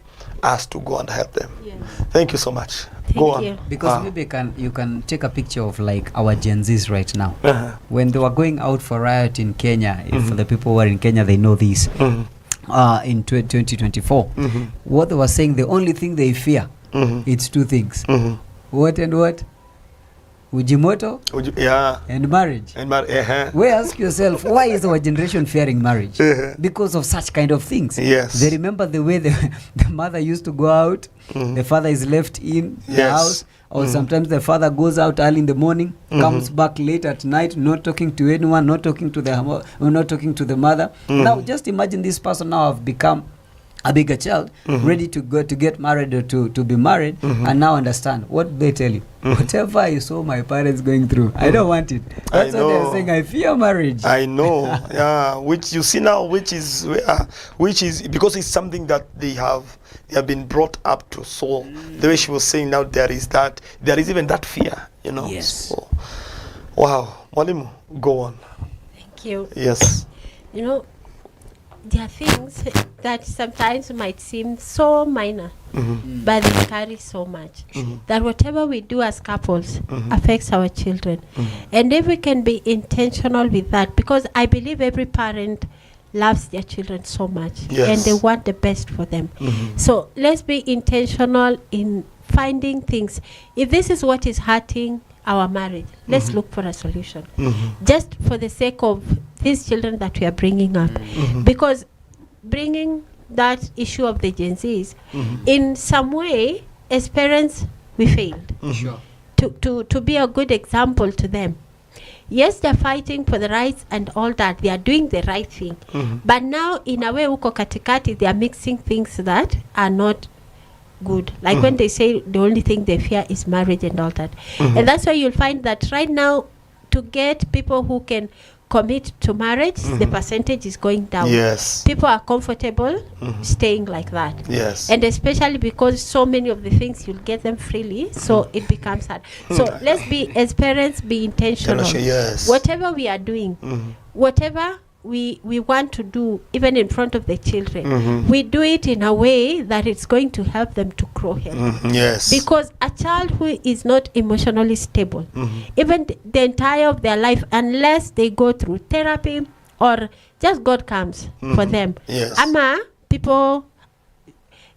us to go and help them. Yes. Thank you so much. Thank Go on. you. Because maybe you can take a picture of like our Gen Zs right now. When they were going out for riot in Kenya, for the people who are in Kenya, they know this. In 2024, what they were saying, the only thing they fear, it's two things. What and what? Ujimoto and marriage. We ask yourself, why is our generation fearing marriage? Because of such kind of things. Yes. They remember the way the mother used to go out, the father is left in the house, or sometimes the father goes out early in the morning, comes back late at night, not talking to anyone, not talking to the mother. Now just imagine this person now have become a bigger child, ready to get married or to be married, and now understand what they tell you. Whatever I saw my parents going through, I don't want it. That's what they're saying. I fear marriage. I know. Which you see now, which is because it's something that they have been brought up to. So the way she was saying now, there is even that fear. Yes. So, wow, Mwalimu, go on. Thank you. Yes. there are things that sometimes might seem so minor, but they carry so much. That whatever we do as couples affects our children. And if we can be intentional with that, because I believe every parent loves their children so much, Yes. and they want the best for them. So let's be intentional in finding things. If this is what is hurting our marriage, let's look for a solution. Just for the sake of these children that we are bringing up. Because bringing that issue of the Gen Zs, in some way, as parents, we failed Sure. to be a good example to them. Yes, they're fighting for the rights and all that. They are doing the right thing. But now, in a way, uko katikati, they are mixing things that are not good. Like when they say the only thing they fear is marriage and all that. And that's why you'll find that right now, to get people who can commit to marriage, the percentage is going down. Yes. People are comfortable staying like that. Yes. And especially because so many of the things you'll get them freely, so it becomes hard. So let's be, as parents, be intentional. Yes. Whatever we are doing, whatever we want to do, even in front of the children, we do it in a way that it's going to help them to grow healthy. Yes. Because a child who is not emotionally stable, even the entire of their life, unless they go through therapy or just God comes for them. Yes. Ama, people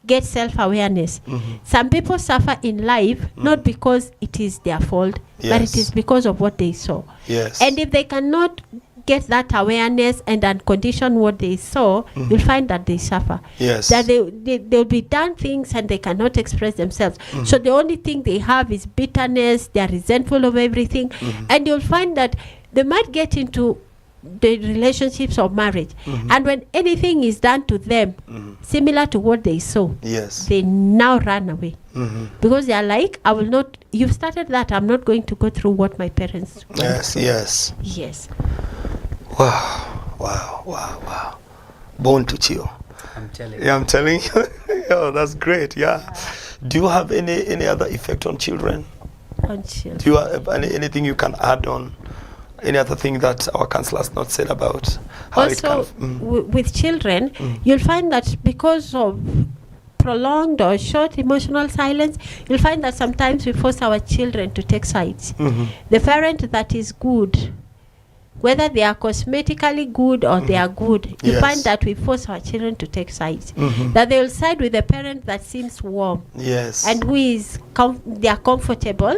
get self-awareness. Some people suffer in life not because it is their fault, but Yes. it is because of what they saw. Yes. And if they cannot get that awareness and uncondition what they saw, you'll find that they suffer. Yes. That they'll be done things and they cannot express themselves. So the only thing they have is bitterness, they are resentful of everything. And you'll find that they might get into the relationships of marriage. And when anything is done to them, similar to what they saw, Yes. they now run away. Because they are like, I will not, you've started that, I'm not going to go through what my parents went Yes. through. Yes. Yes. Wow. Wow. Wow. Wow. Born to chill. I'm telling you. Yeah, I'm telling you. Yeah, that's great. Yeah. Do you have any other effect on children? On children. Do you have anything you can add on? Any other thing that our counselor has not said about how it Also, can? with children, you'll find that because of prolonged or short emotional silence, you'll find that sometimes we force our children to take sides. The parent that is good, whether they are cosmetically good or they are good, you Yes. find that we force our children to take sides. That they will side with the parent that seems warm Yes. and who is they are comfortable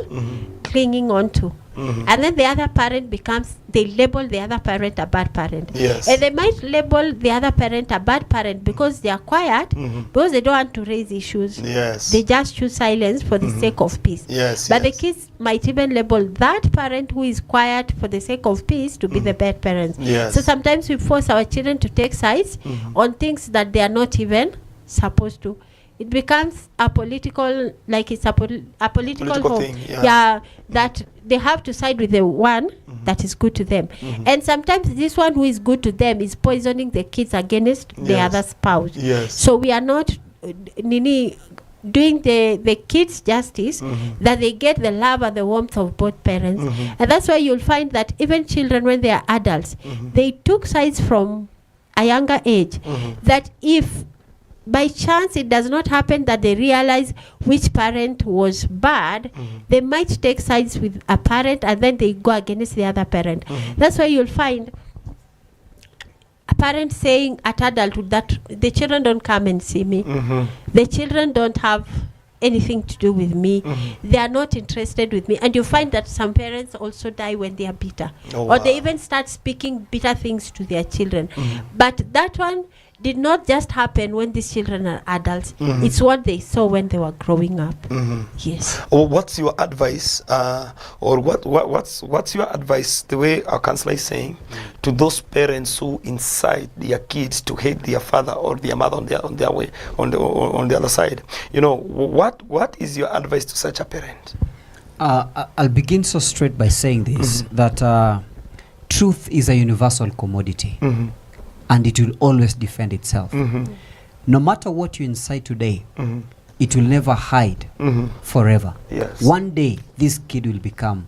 clinging on to. And then the other parent becomes, they label the other parent a bad parent. Yes. And they might label the other parent a bad parent because they are quiet, because they don't want to raise issues. Yes. They just choose silence for the sake of peace. Yes. But yes. the kids might even label that parent who is quiet for the sake of peace to be the bad parents. Yes. So sometimes we force our children to take sides on things that they are not even supposed to. It becomes a political, like it's a political Political hope. thing, yeah. That they have to side with the one that is good to them. And sometimes this one who is good to them is poisoning the kids against the Yes. other spouse. Yes. So we are not doing the kids justice, that they get the love and the warmth of both parents. And that's why you'll find that even children, when they are adults, they took sides from a younger age. That if by chance it does not happen that they realize which parent was bad, they might take sides with a parent and then they go against the other parent. That's why you'll find a parent saying at adulthood that the children don't come and see me. The children don't have anything to do with me. They are not interested with me. And you find that some parents also die when they are bitter. Oh, or they wow. even start speaking bitter things to their children. But that one did not just happen when these children are adults. It's what they saw when they were growing up. Yes. Or what's your advice, or what's your advice, the way our counselor is saying, to those parents who incite their kids to hate their father or their mother on their way on the other side? You know, what is your advice to such a parent? I'll begin so straight by saying this, that truth is a universal commodity. And it will always defend itself. No matter what you incite today, it will never hide forever. Yes. One day, this kid will become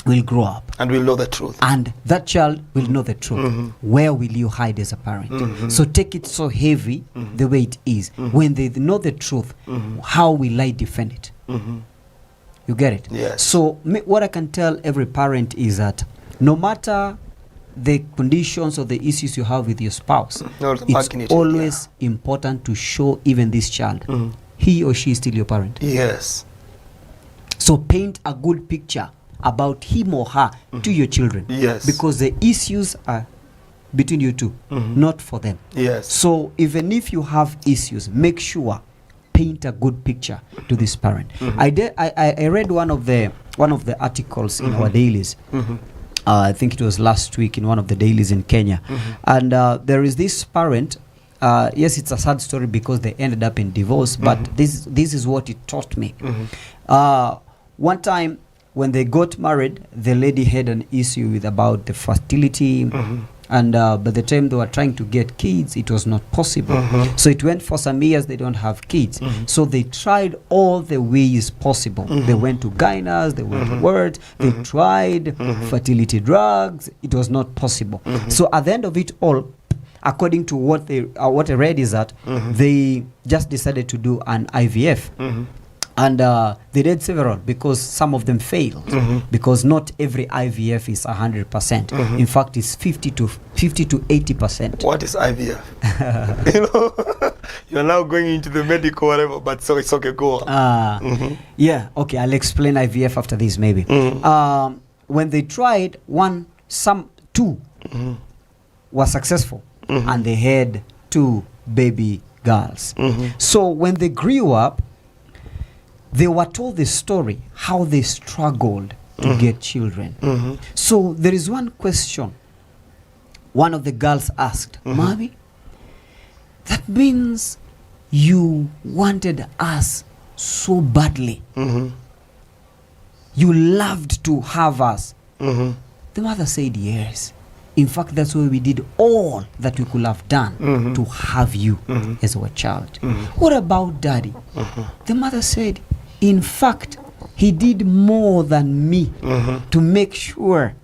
will grow up. And we'll know the truth. And that child will know the truth. Where will you hide as a parent? So take it so heavy the way it is. When they know the truth, how will I defend it? You get it? Yes. So what I can tell every parent is that no matter the conditions or the issues you have with your spouse, No, it's magnitude, always important to show even this child, he or she is still your parent. Yes. So paint a good picture about him or her to your children. Yes. Because the issues are between you two, not for them. Yes. So even if you have issues, make sure paint a good picture to this parent. I read one of the articles in our dailies. I think it was last week in one of the dailies in Kenya, and there is this parent. Yes, it's a sad story because they ended up in divorce, but this is what it taught me. One time when they got married, the lady had an issue with about the fertility, and by the time they were trying to get kids, it was not possible. So it went for some years, they don't have kids. So they tried all the ways possible. They went to gynas, they went to words, they tried fertility drugs. It was not possible. So at the end of it all, according to what I read is that they just decided to do an IVF. And they did several because some of them failed, because not every IVF is 100%. In fact, it's 50 to 80%. What is IVF? You know, you're now going into the medical whatever, but so it's okay. Go on. Yeah, okay, I'll explain IVF after this maybe. When they tried, two were successful, and they had 2 baby girls. So when they grew up, they were told the story, how they struggled to get children. So there is one question one of the girls asked, Mommy, that means you wanted us so badly. You loved to have us. The mother said, yes. In fact, that's why we did all that we could have done to have you as our child. What about Daddy? The mother said, in fact, he did more than me to make sure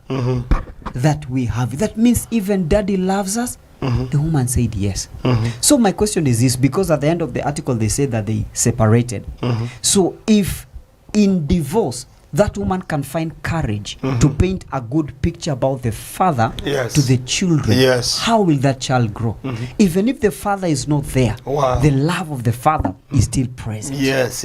that we have it. That means even Daddy loves us. The woman said yes. So my question is this, because at the end of the article they said that they separated. So if in divorce that woman can find courage to paint a good picture about the father to the children, how will that child grow? Even if the father is not there, the love of the father is still present. Yes.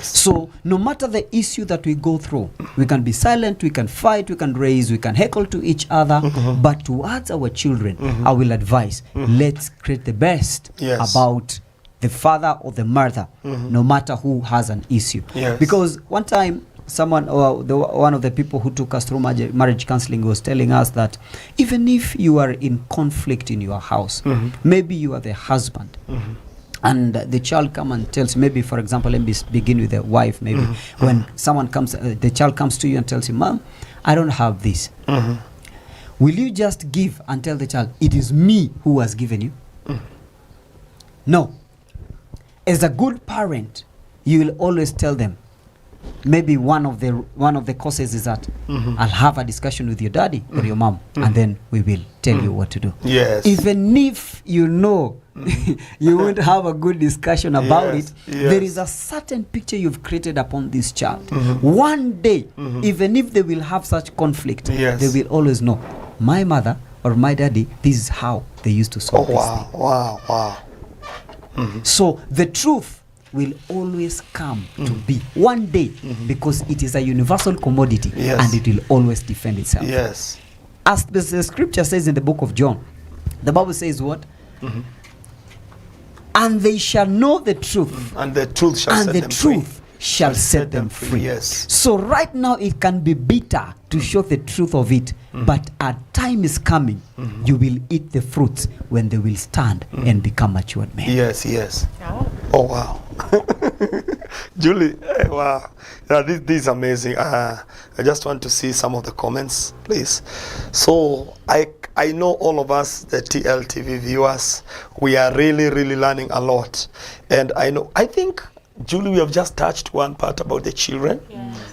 So no matter the issue that we go through, we can be silent, we can fight, we can raise, we can heckle to each other, but towards our children, I will advise, let's create the best about the father or the mother, no matter who has an issue. Because one time, someone, one of the people who took us through marriage counseling was telling us that even if you are in conflict in your house, maybe you are the husband, and the child comes and tells, maybe for example, let me begin with the wife, maybe when someone comes, the child comes to you and tells you, Mom, I don't have this. Will you just give and tell the child, it is me who has given you? No. As a good parent, you will always tell them, maybe one of the causes is that I'll have a discussion with your daddy or your mom, and then we will tell you what to do. Even if you know you won't have a good discussion about it, there is a certain picture you've created upon this child. One day, even if they will have such conflict, they will always know, my mother or my daddy, this is how they used to solve this thing. Wow. So the truth will always come to be one day, because it is a universal commodity, and it will always defend itself. As the scripture says in the book of John, the Bible says what? And they shall know the truth, and the truth shall set them free. So right now it can be bitter to show the truth of it, but a time is coming, you will eat the fruits when they will stand and become matured men. Yes. Oh wow. Julie, wow. This is amazing. I just want to see some of the comments, please. So I know all of us, the TLTV viewers, we are really learning a lot. And I think Julie, we have just touched one part about the children,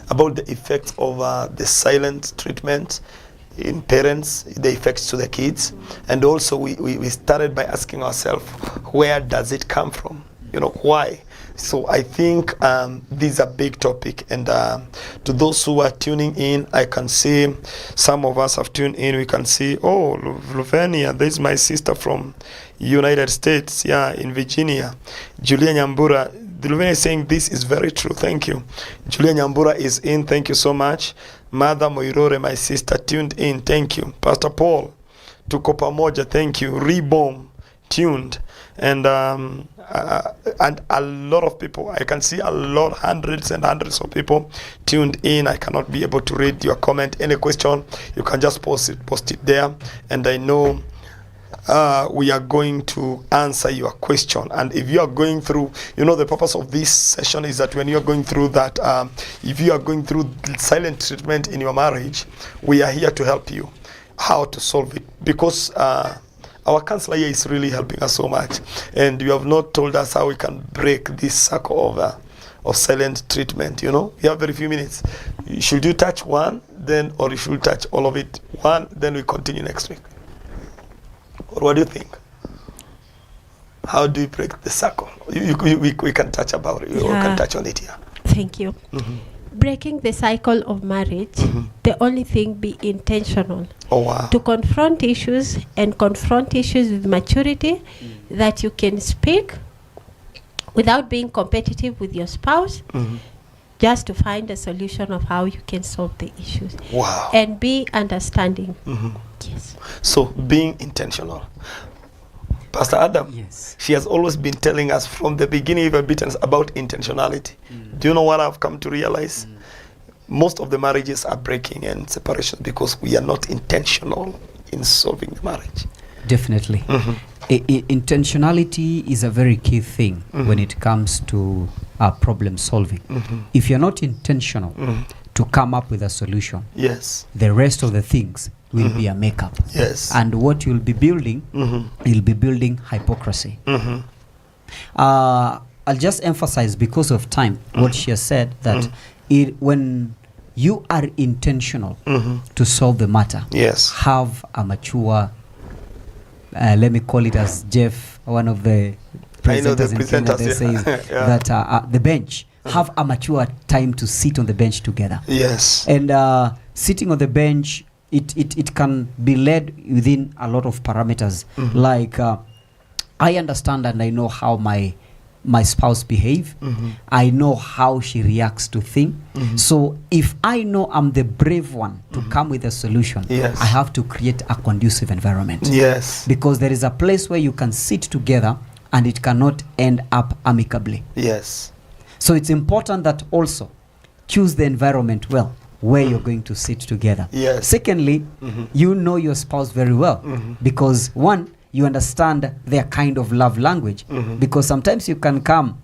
about the effects of the silent treatment in parents, the effects to the kids. And also we started by asking ourselves, where does it come from? You know, why? So I think this is a big topic. And to those who are tuning in, I can see some of us have tuned in. We can see, oh, Luvenia, this is my sister from United States, yeah, in Virginia. Julia Nyambura, Luvenia is saying this is very true. Thank you. Julia Nyambura is in. Thank you so much. Mother Moirore, my sister, tuned in. Thank you. Pastor Paul, tuko pamoja. Thank you. Rebom, tuned. And a lot of people, I can see a lot, hundreds and hundreds of people tuned in. I cannot be able to read your comment. Any question, you can just post it there. And I know we are going to answer your question. And if you are going through, you know, the purpose of this session is that when you are going through that, if you are going through silent treatment in your marriage, we are here to help you how to solve it, because our counselor here is really helping us so much. And you have not told us how we can break this circle of silent treatment. You know, we have very few minutes. Should you touch one, then, or you should touch all of it one, then we continue next week? Or what do you think? How do you break the circle? We can touch about it. We can touch on it here. Thank you. Breaking the cycle of marriage, the only thing, be intentional. Oh, wow. To confront issues, and confront issues with maturity, that you can speak without being competitive with your spouse, just to find a solution of how you can solve the issues. Wow. And be understanding. Yes. So being intentional. Pastor Adam, Yes. she has always been telling us from the beginning of Beatons about intentionality. Do you know what I've come to realize? Most of the marriages are breaking and separation because we are not intentional in solving the marriage. Definitely. Intentionality is a very key thing when it comes to problem solving. If you're not intentional to come up with a solution, Yes. the rest of the things will be a makeup. Yes. And what you'll be building, you'll be building hypocrisy. I'll just emphasize, because of time, what she has said, that when you are intentional to solve the matter, Yes. have a mature, let me call it as Jeff, one of the I know the presenters in Kenya, presenters, they yeah. says Yeah. that the bench, have a mature time to sit on the bench together. Yes. And sitting on the bench, it can be led within a lot of parameters. Like I understand and I know how my spouse behave. I know how she reacts to things. So if I know I'm the brave one to come with a solution, Yes. I have to create a conducive environment. Yes. Because there is a place where you can sit together and it cannot end up amicably. Yes. So it's important that also choose the environment well where you're going to sit together. Yes. Secondly, you know your spouse very well, because one, you understand their kind of love language, because sometimes you can come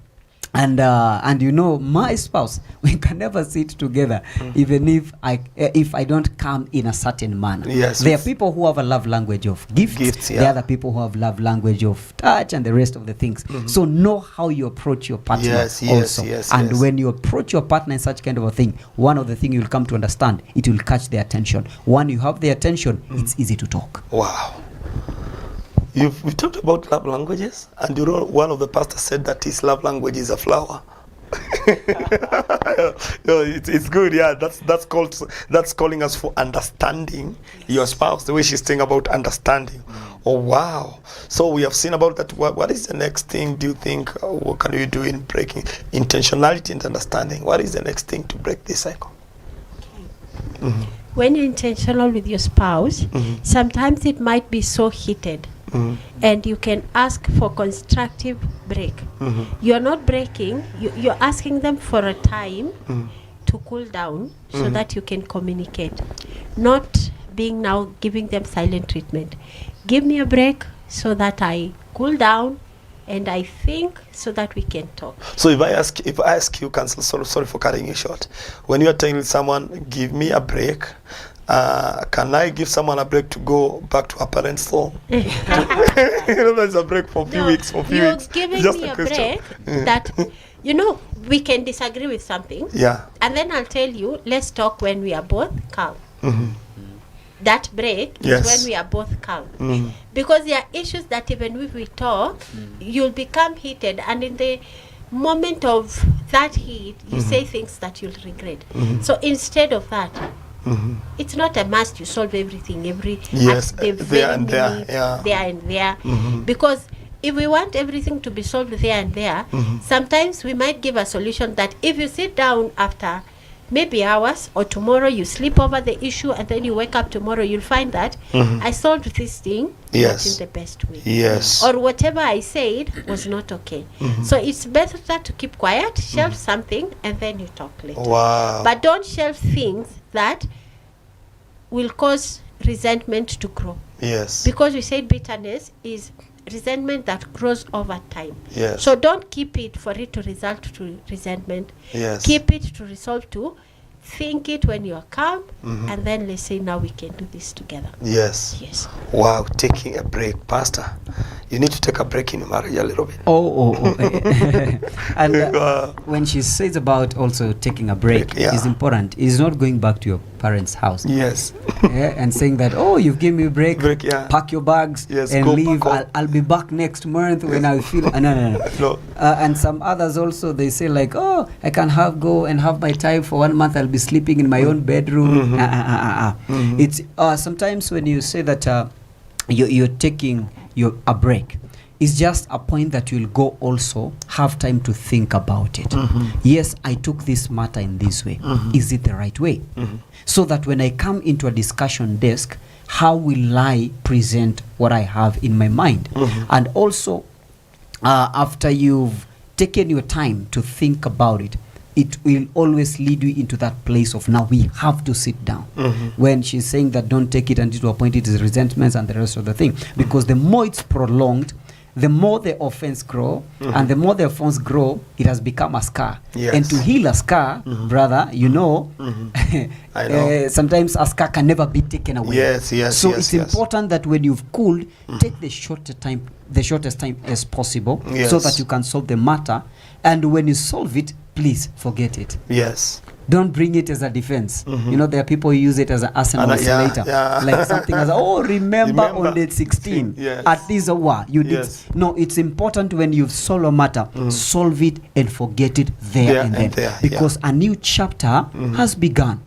and you know, my spouse, we can never sit together even if I don't come in a certain manner. Yes. There are people who have a love language of gifts, yeah. there are other people who have love language of touch and the rest of the things. So know how you approach your partner Yes, yes, also. yes, And yes. when you approach your partner in such kind of a thing, one of the things you'll come to understand, it will catch their attention. When you have their attention, it's easy to talk. Wow. We talked about love languages, and you know, one of the pastors said that his love language is a flower. It's good, yeah. That's calling us for understanding your spouse, the way she's saying about understanding. Oh wow! So we have seen about that. What is the next thing? Do you think? What can we do in breaking intentionality and understanding? What is the next thing to break this cycle? When you're intentional with your spouse, sometimes it might be so heated. And you can ask for constructive break. You're not breaking, you're asking them for a time to cool down so that you can communicate. Not being now giving them silent treatment. Give me a break so that I cool down and I think, so that we can talk. So if I ask you, counsel, sorry for cutting you short. When you are telling someone, give me a break, Can I give someone a break to go back to her parents' home? You know, there's a break for a few weeks. You're giving Just me a question. break that, you know, we can disagree with something. Yeah. And then I'll tell you, let's talk when we are both calm. Mm-hmm. That break Yes. is when we are both calm. Mm-hmm. Because there are issues that even if we talk, you'll become heated. And in the moment of that heat, you say things that you'll regret. So instead of that, it's not a must you solve everything Yes, at the there very and there, minute, yeah. there and there. Because if we want everything to be solved there and there, sometimes we might give a solution that if you sit down after maybe hours or tomorrow you sleep over the issue and then you wake up tomorrow, you'll find that I solved this thing not Yes. in the best way. Yes. Or whatever I said was not okay. So it's better to keep quiet, shelve something, and then you talk later. Wow. But don't shelve things that will cause resentment to grow. Yes. Because we said bitterness is resentment that grows over time. Yes. So don't keep it for it to result to resentment. Yes. Keep it to resolve to think it when you're calm, and then let's say now we can do this together. Yes. Yes. Wow, taking a break. Pastor, you need to take a break in your marriage a little bit. And when she says about also taking a break, Yeah. is important. It's not going back to your parents' house Yes. and saying that, oh, you've given me a break, Break, yeah. pack your bags Yes, and go leave. back home. I'll be back next month when I feel. No. No. And some others also, they say like, oh, I can go and have my time for 1 month. I'll be sleeping in my own bedroom. It's sometimes when you say that you're taking a break, it's just a point that you'll go also have time to think about it. Yes, I took this matter in this way. Is it the right way? So that when I come into a discussion desk, how will I present what I have in my mind? And also, after you've taken your time to think about it, it will always lead you into that place of now we have to sit down. When she's saying that don't take it until to a point it is resentments and the rest of the thing. Because the more it's prolonged, the more the offense grow, and the more the offense grow, it has become a scar. Yes. And to heal a scar, brother, you know, I know. sometimes a scar can never be taken away. Yes, yes, So yes, it's yes. important that when you've cooled, take the shortest time as possible, so Yes. that you can solve the matter. And when you solve it, please forget it. Yes. Don't bring it as a defense. You know, there are people who use it as an arsenal Yeah, later. yeah. Like something as, oh, remember on Remember. date 16, Yes. at this hour, you did. Yes. No, it's important when you've solved a matter, solve it and forget it there and then. there, yeah. Because a new chapter has begun.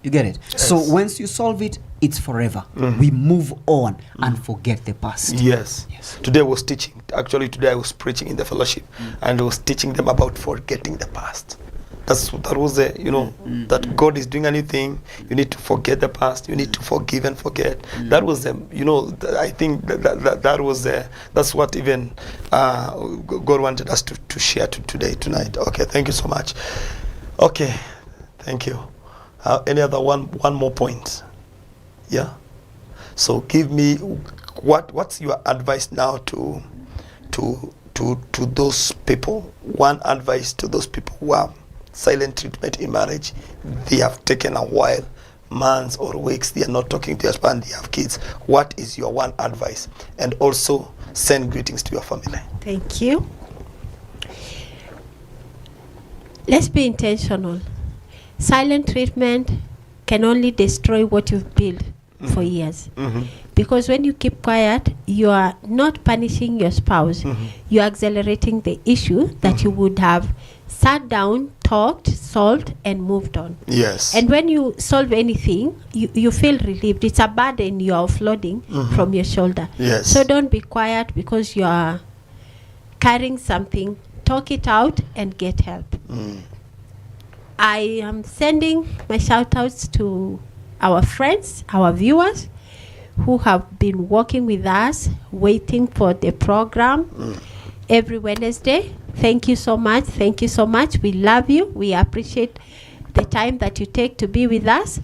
You get it? So Yes. once you solve it, it's forever. We move on and forget the past. Yes. Today I was teaching. Actually, today I was preaching in the fellowship, and I was teaching them about forgetting the past. That was the, you know, that God is doing anything. You need to forget the past. You need to forgive and forget. That was the, you know, I think that was the, that's what even God wanted us to share tonight. Okay, thank you so much. Okay, thank you. Any other one more point? Yeah. So give me what's your advice now to those people? One advice to those people who are silent treatment in marriage. They have taken a while, months or weeks. They are not talking to your husband. They have kids. What is your one advice? And also send greetings to your family. Thank you. Let's be intentional. Silent treatment can only destroy what you've built for years. Because when you keep quiet, you are not punishing your spouse. You are accelerating the issue that you would have sat down, talked, solved, and moved on. Yes. And when you solve anything, you feel relieved. It's a burden you are offloading from your shoulder. Yes. So don't be quiet because you are carrying something. Talk it out and get help. I am sending my shout outs to our friends, our viewers, who have been working with us, waiting for the program every Wednesday. Thank you so much. Thank you so much. We love you. We appreciate the time that you take to be with us.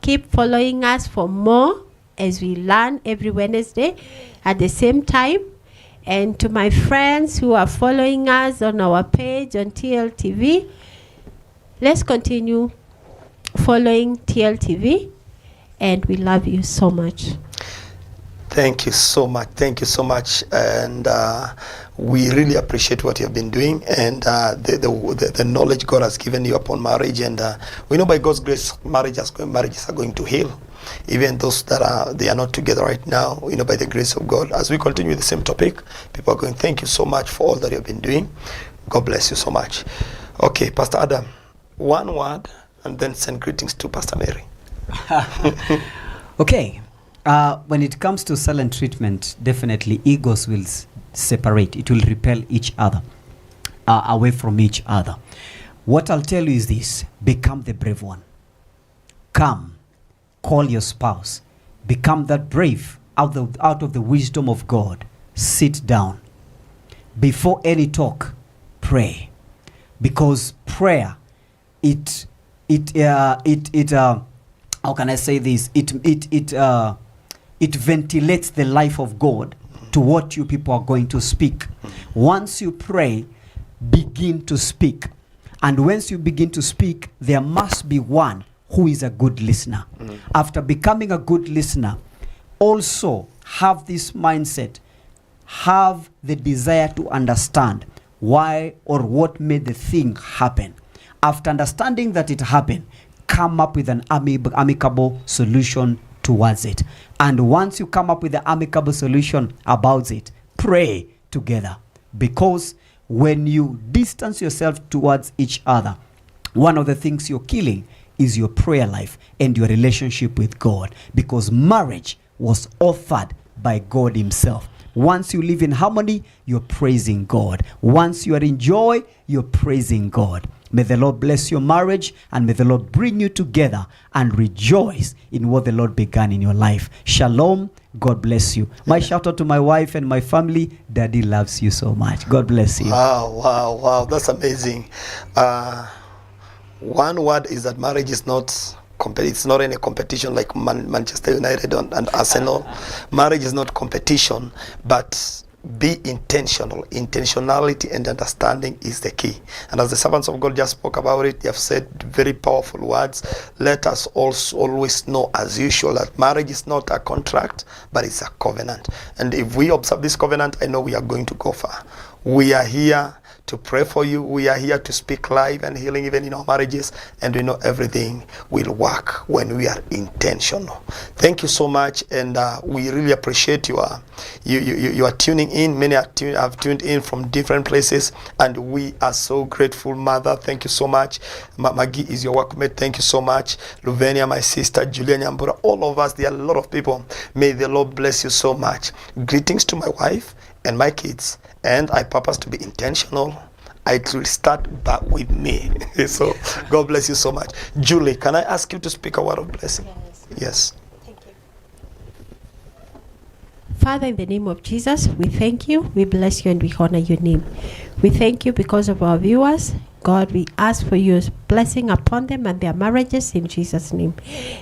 Keep following us for more as we learn every Wednesday at the same time. And to my friends who are following us on our page on TLTV, let's continue following TLTV, and we love you so much. Thank you so much. Thank you so much. And we really appreciate what you have been doing and the knowledge God has given you upon marriage. And we know by God's grace, marriages are going to heal. Even those that they are not together right now, we know by the grace of God. As we continue with the same topic, people are going, thank you so much for all that you have been doing. God bless you so much. Okay, Pastor Adam, one word and then send greetings to Pastor Mary. Okay. When it comes to silent treatment, definitely egos will separate. It will repel each other, away from each other. What I'll tell you is this: become the brave one. Come, call your spouse. Become that brave out of the wisdom of God. Sit down. Before any talk, pray, because prayer, how can I say this? It ventilates the life of God to what you people are going to speak. Once you pray, begin to speak. And once you begin to speak, there must be one who is a good listener. After becoming a good listener, also have this mindset, have the desire to understand why or what made the thing happen. After understanding that it happened, come up with an amicable solution towards it. And once you come up with the amicable solution about it, pray together. Because when you distance yourself towards each other, one of the things you're killing is your prayer life and your relationship with God. Because marriage was authored by God himself. Once you live in harmony, you're praising God. Once you are in joy, you're praising God. May the Lord bless your marriage, and may the Lord bring you together and rejoice in what the Lord began in your life. Shalom. God bless you. My shout out to my wife and my family. Daddy loves you so much. God bless you. Wow. That's amazing. One word is that marriage is not it's not any competition like Manchester United and Arsenal. Marriage is not competition, but be intentional. Intentionality and understanding is the key. And as the servants of God just spoke about it, they have said very powerful words. Let us also always know, as usual, that marriage is not a contract, but it's a covenant. And if we observe this covenant, I know we are going to go far. We are here to pray for you. We are here to speak life and healing even in our marriages, and we know everything will work when we are intentional. Thank you so much, and we really appreciate you are tuning in. Many have tuned in from different places, and we are so grateful. Mother, thank you so much. Maggie is your workmate. Thank you so much. Luvenia, my sister, Julia Nyambura, all of us. There are a lot of people. May the Lord bless you so much. Greetings to my wife and my kids. And I purpose to be intentional. It will start back with me. So God bless you so much. Julie, can I ask you to speak a word of blessing? Yes. Thank you. Father, in the name of Jesus, we thank you, we bless you, and we honor your name. We thank you because of our viewers. God, we ask for your blessing upon them and their marriages in Jesus' name.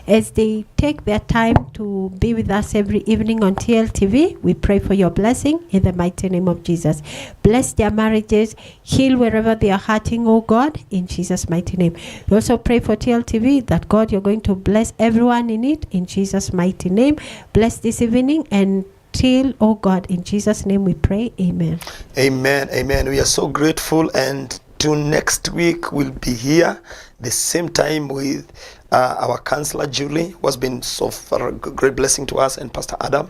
As they take their time to be with us every evening on TLTV, we pray for your blessing in the mighty name of Jesus. Bless their marriages, heal wherever they are hurting, oh God, in Jesus' mighty name. We also pray for TLTV that, God, you're going to bless everyone in it in Jesus' mighty name. Bless this evening and till, oh God, in Jesus' name we pray. Amen. Amen. We are so grateful, and till next week we'll be here the same time with our counselor Julie, who has been so far a great blessing to us, and Pastor Adam.